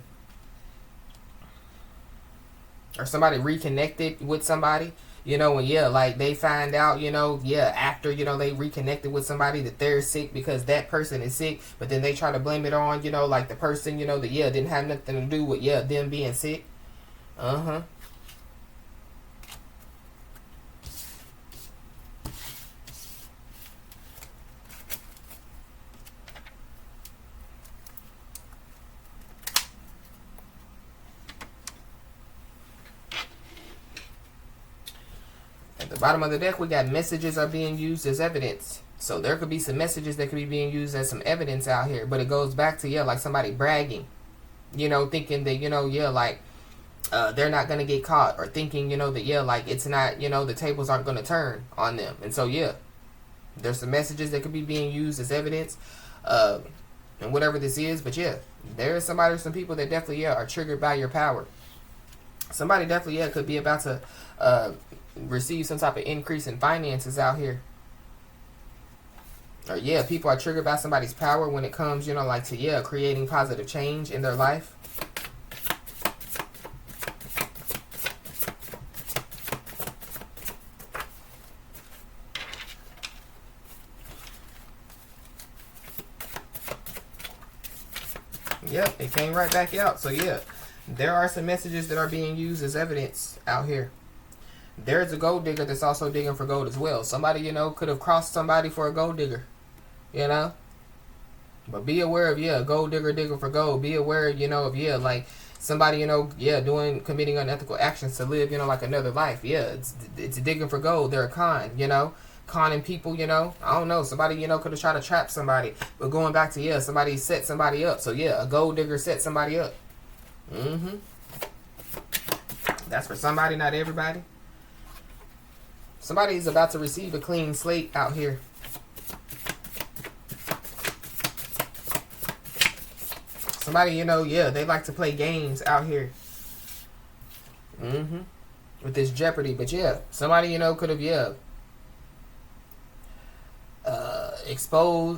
Or somebody reconnected with somebody. You know, and yeah, like they find out, you know, yeah, after, you know, they reconnected with somebody that they're sick because that person is sick, but then they try to blame it on, you know, like the person, you know, that, yeah, didn't have nothing to do with, yeah, them being sick. Uh-huh. At the bottom of the deck, we got messages are being used as evidence. So there could be some messages that could be being used as some evidence out here. But it goes back to, yeah, like somebody bragging. You know, thinking that, you know, yeah, like they're not going to get caught. Or thinking, you know, that, yeah, like it's not, you know, the tables aren't going to turn on them. And so, yeah, there's some messages that could be being used as evidence. And whatever this is. But, yeah, there is somebody or some people that definitely, yeah, are triggered by your power. Somebody definitely, yeah, could be about to receive some type of increase in finances out here. Or yeah, people are triggered by somebody's power when it comes, you know, like to, yeah, creating positive change in their life. Yep, it came right back out. So yeah, there are some messages that are being used as evidence out here. There's a gold digger that's also digging for gold as well. Somebody, you know, could have crossed somebody for a gold digger, you know. But be aware of, yeah, gold digger digging for gold. Be aware, you know, of, yeah, like somebody, you know, yeah, committing unethical actions to live, you know, like another life. Yeah, it's digging for gold. They're a con, you know. Conning people, you know. I don't know. Somebody, you know, could have tried to trap somebody. But going back to, yeah, somebody set somebody up. So, yeah, a gold digger set somebody up. Mm-hmm. That's for somebody, not everybody. Somebody is about to receive a clean slate out here. Somebody, you know, yeah, they like to play games out here. Mm-hmm. With this Jeopardy. But, yeah, somebody, you know, could have, yeah,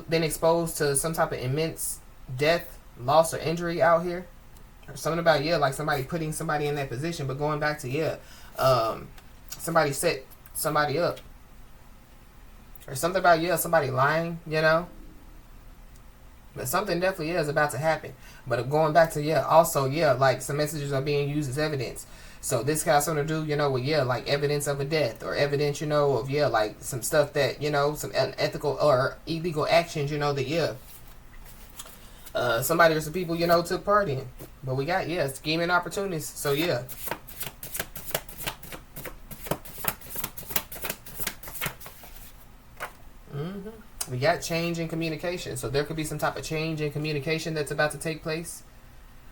been exposed to some type of immense death, loss, or injury out here. Or something about, yeah, like somebody putting somebody in that position. But going back to, yeah, somebody set somebody up. Or something about, yeah, somebody lying, you know. But something definitely is about to happen. But going back to, yeah, also, yeah, like some messages are being used as evidence. So this has something to do, you know, with, yeah, like evidence of a death. Or evidence, you know, of, yeah, like some stuff that, you know, some unethical or illegal actions, you know, that, yeah, somebody or some people, you know, took part in. But we got, yeah, scheming opportunities. So, yeah. We got change in communication. So there could be some type of change in communication that's about to take place.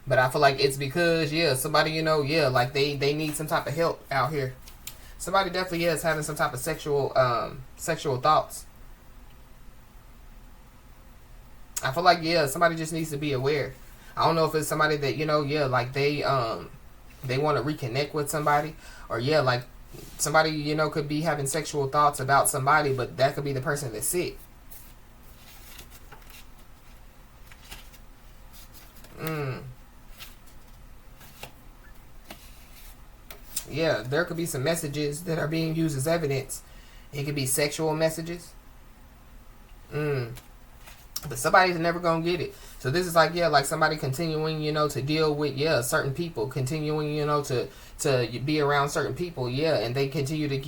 But I feel like it's because, yeah, somebody, you know, yeah, like they need some type of help out here. Somebody definitely is having some type of sexual thoughts. I feel like, yeah, somebody just needs to be aware. I don't know if it's somebody that, you know, yeah, like they want to reconnect with somebody. Or, yeah, like somebody, you know, could be having sexual thoughts about somebody, but that could be the person that's sick. Yeah, there could be some messages that are being used as evidence. It could be sexual messages. But somebody's never gonna get it. So this is like, yeah, like somebody continuing, you know, to deal with, yeah, certain people, continuing, you know, to be around certain people, yeah, and they continue to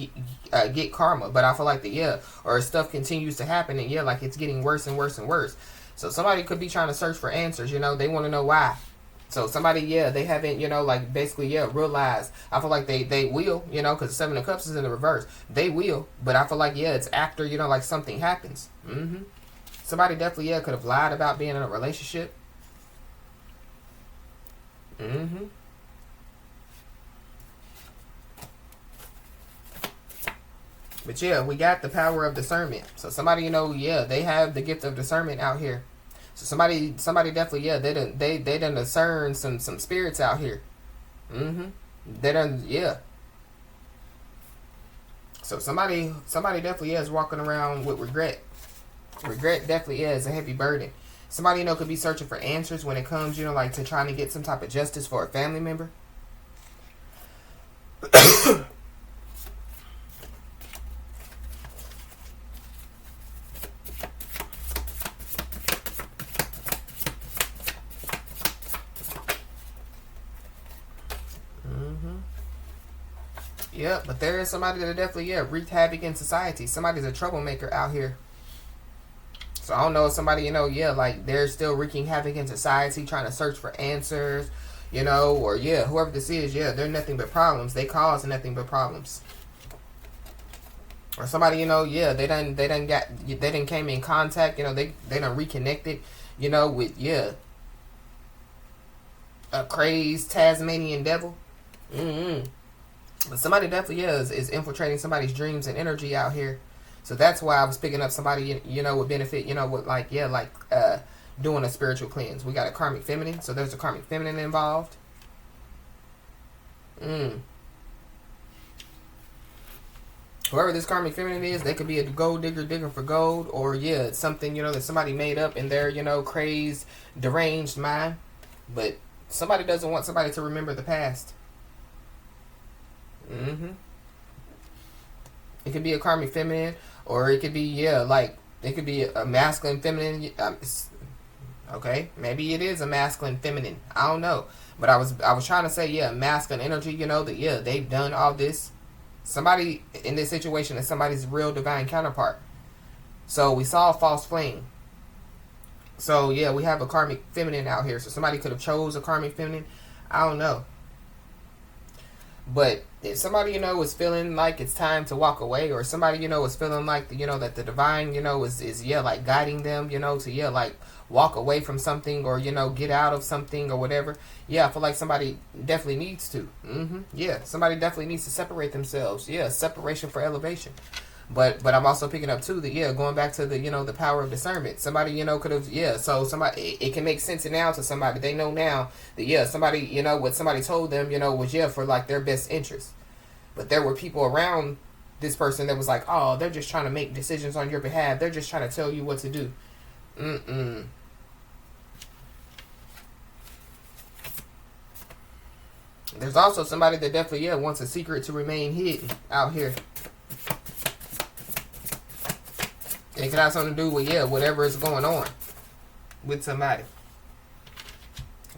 get karma. But I feel like or stuff continues to happen, and yeah, like it's getting worse and worse and worse. So somebody could be trying to search for answers, you know, they want to know why. So somebody, yeah, they haven't, you know, like basically, yeah, realized. I feel like they will, you know, because Seven of Cups is in the reverse. They will, but I feel like, yeah, it's after, you know, like something happens. Somebody definitely, yeah, could have lied about being in a relationship. But yeah, we got the power of discernment. So somebody, you know, yeah, they have the gift of discernment out here. So somebody definitely, yeah, they done discern some spirits out here. They done, yeah. So somebody definitely is walking around with regret. Regret definitely is a heavy burden. Somebody, you know, could be searching for answers when it comes, you know, like to trying to get some type of justice for a family member. Yeah, but there is somebody that definitely, yeah, wreaked havoc in society. Somebody's a troublemaker out here. So I don't know if somebody, yeah, like they're still wreaking havoc in society, trying to search for answers, or yeah, whoever this is, yeah, they're nothing but problems. They cause nothing but problems. Or somebody, yeah, they done came in contact, they done reconnected, with, yeah, a crazed Tasmanian devil. But somebody definitely, yeah, is infiltrating somebody's dreams and energy out here. So that's why I was picking up somebody, would benefit, with like, yeah, like doing a spiritual cleanse. We got a karmic feminine, so there's a karmic feminine involved. Whoever this karmic feminine is, they could be a gold digger digging for gold, or yeah, it's something, that somebody made up in their, crazed, deranged mind. But somebody doesn't want somebody to remember the past. It could be a karmic feminine, or it could be, yeah, like, it could be a masculine feminine. Okay, maybe it is a masculine feminine. I don't know. But I was trying to say, yeah, masculine energy, that, yeah, they've done all this. Somebody in this situation is somebody's real divine counterpart. So we saw a false flame. So, yeah, we have a karmic feminine out here. So somebody could have chose a karmic feminine. I don't know. But if somebody, is feeling like it's time to walk away, or somebody, is feeling like, that the divine, is yeah, like guiding them, to, yeah, like walk away from something, or, get out of something or whatever. Yeah, I feel like somebody definitely needs to. Yeah, somebody definitely needs to separate themselves. Yeah, separation for elevation. But I'm also picking up too that, yeah, going back to the, the power of discernment. Somebody, could have, yeah, so somebody, it can make sense now to somebody. They know now that, yeah, somebody, what somebody told them, was, yeah, for like their best interest. But there were people around this person that was like, oh, they're just trying to make decisions on your behalf. They're just trying to tell you what to do. There's also somebody that definitely, yeah, wants a secret to remain hidden out here. It could have something to do with, yeah, whatever is going on with somebody.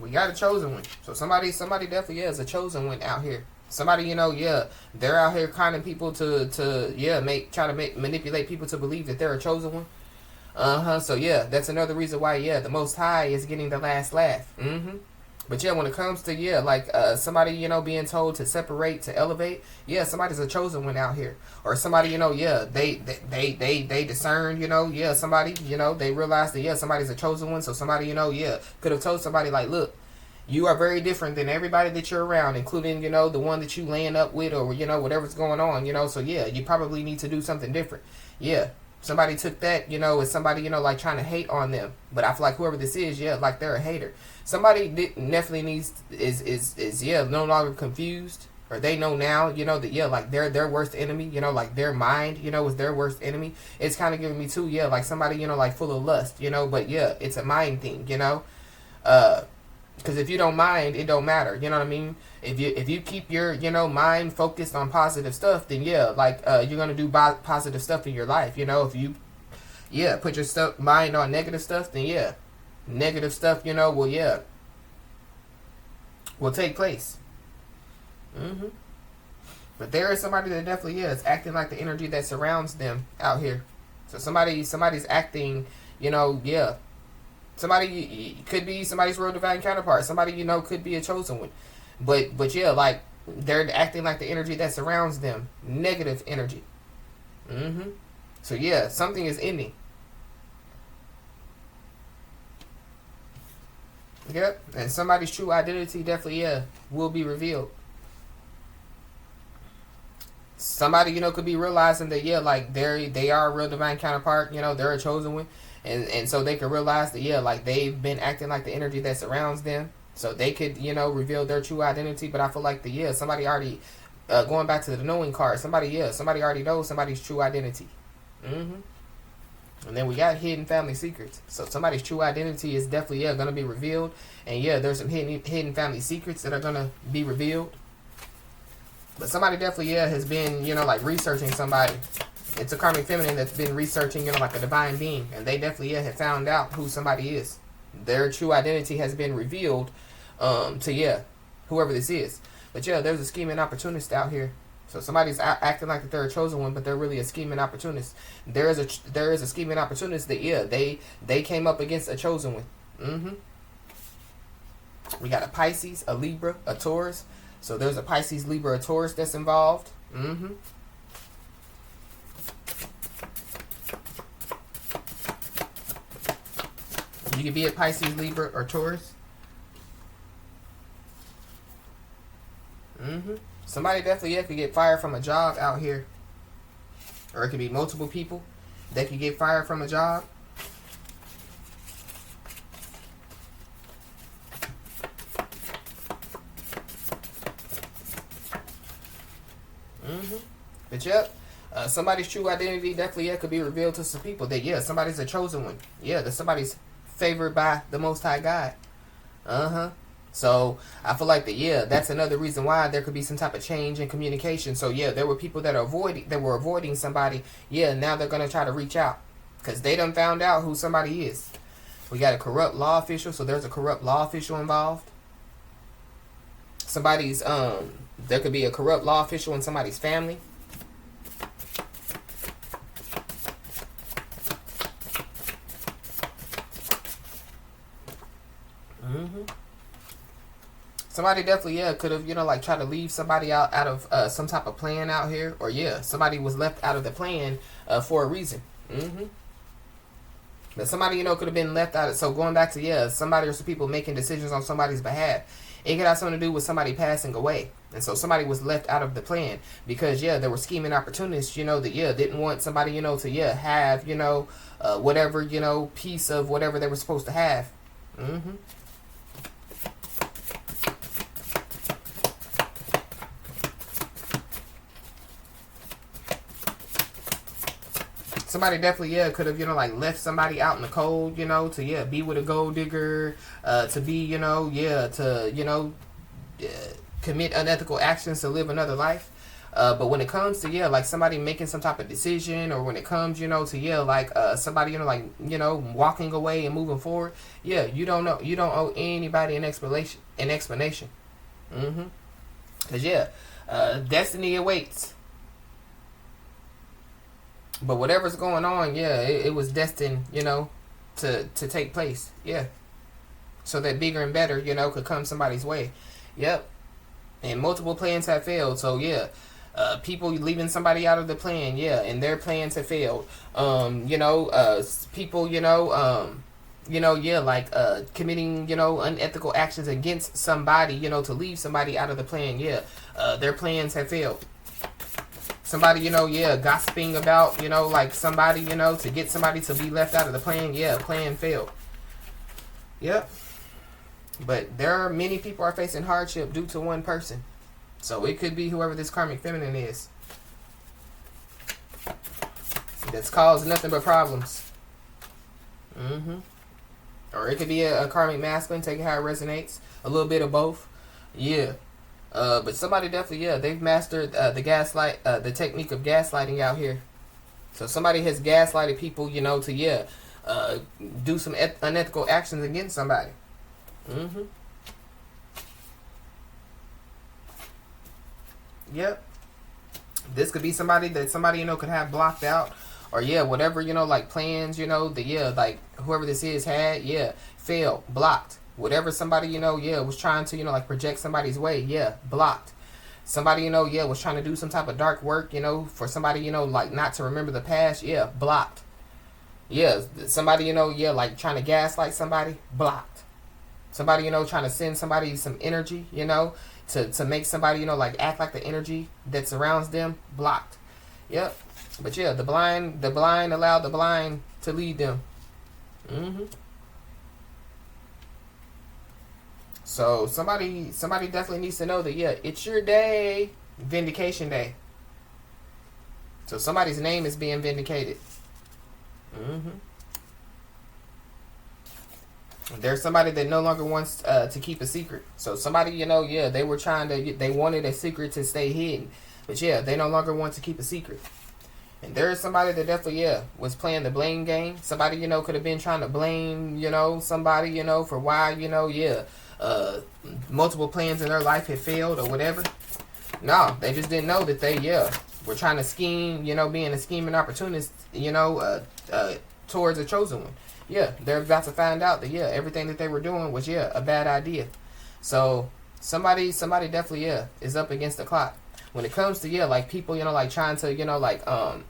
We got a chosen one. So somebody definitely, yeah, is a chosen one out here. Somebody, yeah, they're out here conning people to yeah, try to manipulate people to believe that they're a chosen one. So yeah, that's another reason why, yeah, the Most High is getting the last laugh. But yeah, when it comes to, yeah, like somebody, being told to separate, to elevate, yeah, somebody's a chosen one out here. Or somebody, yeah, they discern, yeah, somebody, they realize that, yeah, somebody's a chosen one. So somebody, yeah, could have told somebody like, look, you are very different than everybody that you're around, including, the one that you laying up with, or, whatever's going on, so yeah, you probably need to do something different. Yeah. Somebody took that, as somebody, like trying to hate on them. But I feel like whoever this is, yeah, like they're a hater. Somebody definitely needs, is yeah, no longer confused. Or they know now, that, yeah, like they're their worst enemy, like their mind, is their worst enemy. It's kind of giving me too, yeah, like somebody, like full of lust, but yeah, it's a mind thing, because if you don't mind, it don't matter. You know what I mean? If you keep your mind focused on positive stuff, then yeah, like you're gonna do positive stuff in your life. If you put your mind on negative stuff, then yeah, negative stuff will take place. But there is somebody that definitely is acting like the energy that surrounds them out here. So somebody's acting, yeah. Somebody could be somebody's real divine counterpart. Somebody, could be a chosen one. But yeah, like they're acting like the energy that surrounds them. Negative energy. So yeah, something is ending. Yep. And somebody's true identity definitely, yeah, will be revealed. Somebody, could be realizing that, yeah, like they are a real divine counterpart, they're a chosen one. And so they could realize that, yeah, like they've been acting like the energy that surrounds them. So they could, reveal their true identity. But I feel like somebody already, going back to the knowing card, somebody already knows somebody's true identity. And then we got hidden family secrets. So somebody's true identity is definitely, going to be revealed. And yeah, there's some hidden family secrets that are going to be revealed. But somebody definitely, has been, like researching somebody. It's a karmic feminine that's been researching, like a divine being. And they definitely, have found out who somebody is. Their true identity has been revealed to, whoever this is. But yeah, there's a scheming opportunist out here. So somebody's acting like that they're a chosen one, but they're really a scheming opportunist. There is a scheming opportunist that, yeah, they came up against a chosen one. We got a Pisces, a Libra, a Taurus. So there's a Pisces, Libra, a Taurus that's involved. You could be a Pisces, Libra, or Taurus. Somebody definitely, yeah, could get fired from a job out here. Or it could be multiple people that could get fired from a job. But yep, somebody's true identity definitely, yeah, could be revealed to some people. That, yeah, somebody's a chosen one. Yeah, that somebody's favored by the Most High God. So I feel like that, yeah, that's another reason why there could be some type of change in communication. So yeah, there were people that were avoiding somebody. Yeah, now they're gonna try to reach out because they done found out who somebody is. We got a corrupt law official, so there's a corrupt law official involved. Somebody's there could be a corrupt law official in somebody's family. Somebody definitely, yeah, could have, like, tried to leave somebody out of some type of plan out here. Or, yeah, somebody was left out of the plan for a reason. But somebody, could have been left out. So going back to, yeah, somebody or some people making decisions on somebody's behalf. It could have something to do with somebody passing away. And so somebody was left out of the plan. Because, yeah, there were scheming opportunists, that, yeah, didn't want somebody, to, yeah, have, whatever, piece of whatever they were supposed to have. Somebody definitely, yeah, could have, like, left somebody out in the cold, to, yeah, be with a gold digger, to be, yeah, to, commit unethical actions to live another life. But when it comes to, yeah, like, somebody making some type of decision, or when it comes, to, yeah, like, somebody, like, walking away and moving forward, yeah, you don't owe anybody an explanation. Because, yeah, destiny awaits. But whatever's going on, yeah, it was destined, to take place. Yeah. So that bigger and better, could come somebody's way. Yep. And multiple plans have failed. So, yeah. People leaving somebody out of the plan, yeah, and their plans have failed. People, yeah, like, committing, unethical actions against somebody, to leave somebody out of the plan, yeah. Their plans have failed. Somebody, yeah, gossiping about, like, somebody, to get somebody to be left out of the plan. Yeah, plan failed. Yep. But there are many people are facing hardship due to one person. So it could be whoever this karmic feminine is. That's caused nothing but problems. Or it could be a karmic masculine, taking how it resonates. A little bit of both. Yeah. But somebody definitely, yeah, they've mastered the technique of gaslighting out here. So somebody has gaslighted people, to, yeah, do some unethical actions against somebody. Yep. This could be somebody that somebody, could have blocked out. Or, yeah, whatever, like, plans, yeah, like, whoever this is had, yeah, failed, blocked. Whatever somebody, yeah, was trying to, like, project somebody's way, yeah, blocked. Somebody, yeah, was trying to do some type of dark work, for somebody, like, not to remember the past, yeah, blocked. Yeah, somebody, yeah, like, trying to gaslight somebody, blocked. Somebody, trying to send somebody some energy, to make somebody, like, act like the energy that surrounds them, blocked. Yep. But, yeah, the blind allow the blind to lead them. So somebody definitely needs to know that, yeah, it's your day, vindication day. So somebody's name is being vindicated. There's somebody that no longer wants to keep a secret. So somebody, yeah, they wanted a secret to stay hidden. But yeah, they no longer want to keep a secret. And there is somebody that definitely, yeah, was playing the blame game. Somebody, could have been trying to blame, somebody, for why, yeah, multiple plans in their life had failed or whatever. No, they just didn't know that they, were trying to scheme, being a scheming opportunist, towards a chosen one. Yeah, they're about to find out that, everything that they were doing was, a bad idea. So somebody definitely, is up against the clock. When it comes to, like people, like trying to,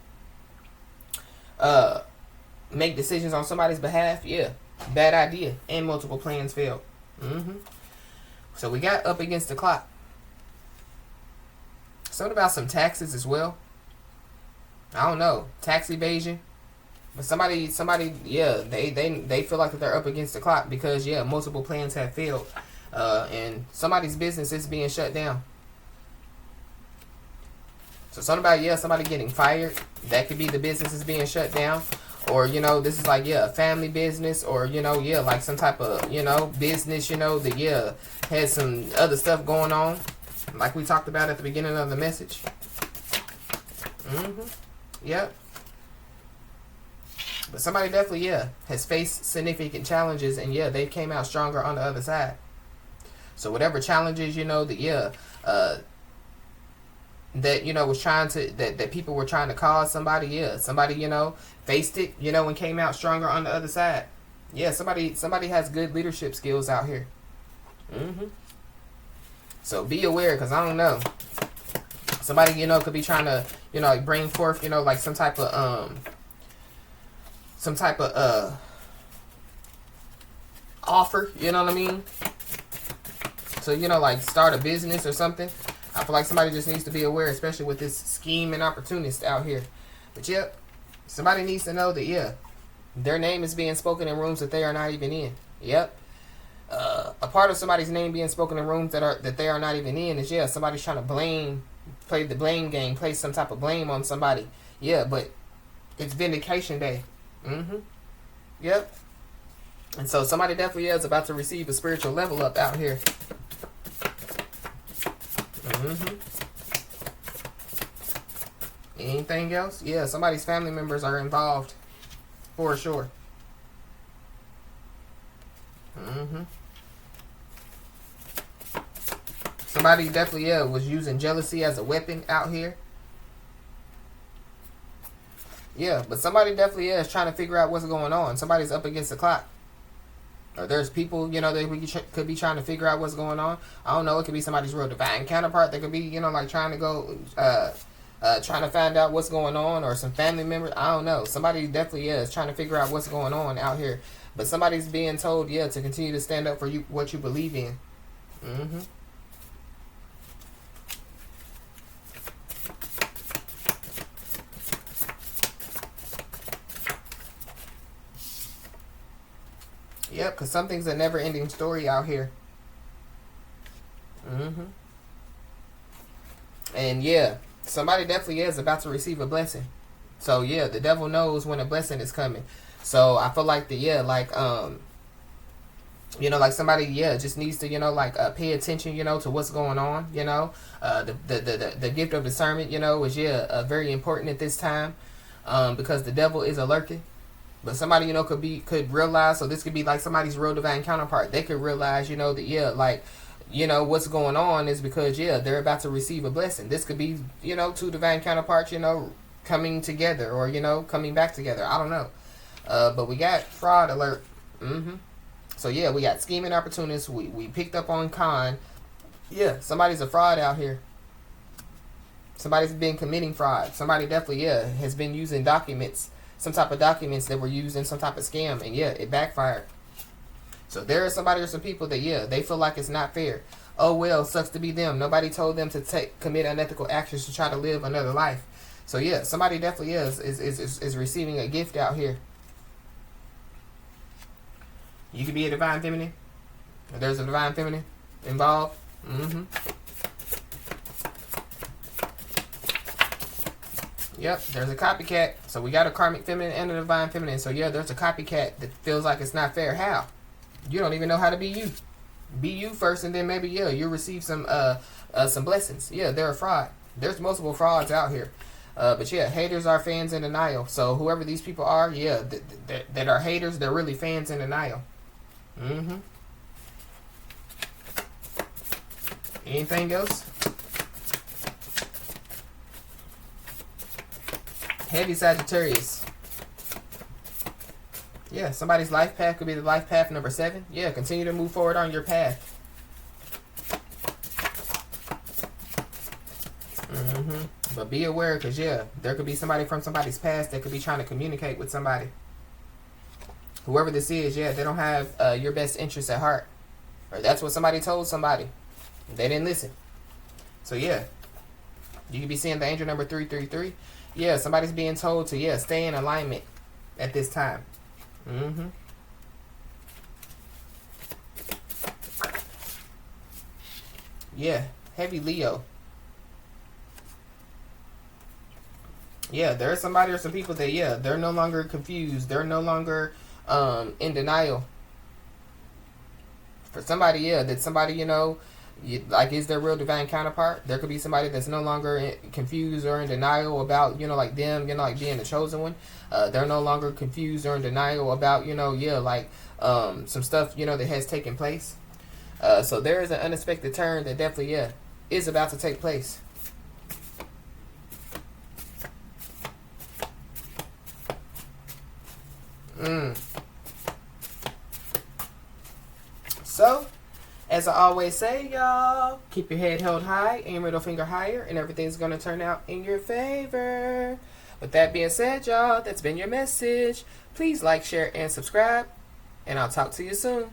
make decisions on somebody's behalf, bad idea. And multiple plans failed. So we got up against the clock. Something about some taxes as well. I don't know. Tax evasion. But somebody, they feel like that they're up against the clock because, multiple plans have failed. And somebody's business is being shut down. So something about, somebody getting fired. That could be the business is being shut down. Or, this is like, a family business. Or, like some type of, business, that, has some other stuff going on. Like we talked about at the beginning of the message. Yep. But somebody definitely, has faced significant challenges. And, they came out stronger on the other side. So whatever challenges, that, that, was trying to, that people were trying to cause somebody, somebody, faced it, and came out stronger on the other side. Somebody has good leadership skills out here. So be aware, because I don't know. Somebody, could be trying to, like bring forth, like some type of offer, you know what I mean? So, like start a business or something. I feel like somebody just needs to be aware, especially with this scheme and opportunist out here. But somebody needs to know that, their name is being spoken in rooms that they are not even in. A part of somebody's name being spoken in rooms that they are not even in is, somebody's trying to play the blame game, place some type of blame on somebody. But it's vindication day. Yep. And so somebody definitely is about to receive a spiritual level up out here. Anything else? Somebody's family members are involved. For sure. Somebody definitely, was using jealousy as a weapon out here. But somebody definitely is trying to figure out what's going on. Somebody's up against the clock. Or there's people, that we could be trying to figure out what's going on. I don't know. It could be somebody's real divine counterpart. They could be, like trying to go, trying to find out what's going on. Or some family members. I don't know. Somebody definitely is trying to figure out what's going on out here. But somebody's being told, to continue to stand up for you, what you believe in. Yep, because something's a never-ending story out here. And somebody definitely is about to receive a blessing. So the devil knows when a blessing is coming. So I feel like like somebody just needs to pay attention to what's going on. The gift of discernment is very important at this time, because the devil is lurking. But somebody, could realize, so this could be like somebody's real divine counterpart. They could realize, that, what's going on is because, they're about to receive a blessing. This could be, two divine counterparts, coming together or, coming back together. I don't know. But we got fraud alert. So, we got scheming opportunists. We picked up on con. Somebody's a fraud out here. Somebody's been committing fraud. Somebody definitely, has been using documents. Some type of documents that were used in some type of scam, and it backfired. So there is somebody or some people that they feel like it's not fair. Oh well, sucks to be them. Nobody told them to commit unethical actions to try to live another life. So somebody definitely is receiving a gift out here. You could be a divine feminine. There's a divine feminine involved. Yep, there's a copycat. So we got a karmic feminine and a divine feminine. So there's a copycat that feels like it's not fair. How? You don't even know how to be you. Be you first, and then maybe you'll receive some blessings. They're a fraud. There's multiple frauds out here. But haters are fans in denial. So whoever these people are, that are haters, they're really fans in denial. Anything else? Heavy Sagittarius. Yeah, somebody's life path could be the life path number 7. Yeah, continue to move forward on your path. But be aware, because, yeah, there could be somebody from somebody's past that could be trying to communicate with somebody. Whoever this is, yeah, they don't have your best interests at heart. Or that's what somebody told somebody. They didn't listen. So, yeah. You could be seeing the angel number 333. Yeah, somebody's being told to, yeah, stay in alignment at this time. Yeah, heavy Leo. Yeah, there's somebody or some people that, yeah, they're no longer confused. They're no longer in denial. For somebody, yeah, that somebody, you know, like is their real divine counterpart. There could be somebody that's no longer confused or in denial about, you know, like them, you know, like being the chosen one. They're no longer confused or in denial about, you know, yeah, like some stuff, you know, that has taken place. So there is an unexpected turn that definitely, yeah, is about to take place. So, as I always say, y'all, keep your head held high and your middle finger higher, and everything's going to turn out in your favor. With that being said, y'all, that's been your message. Please like, share, and subscribe, and I'll talk to you soon.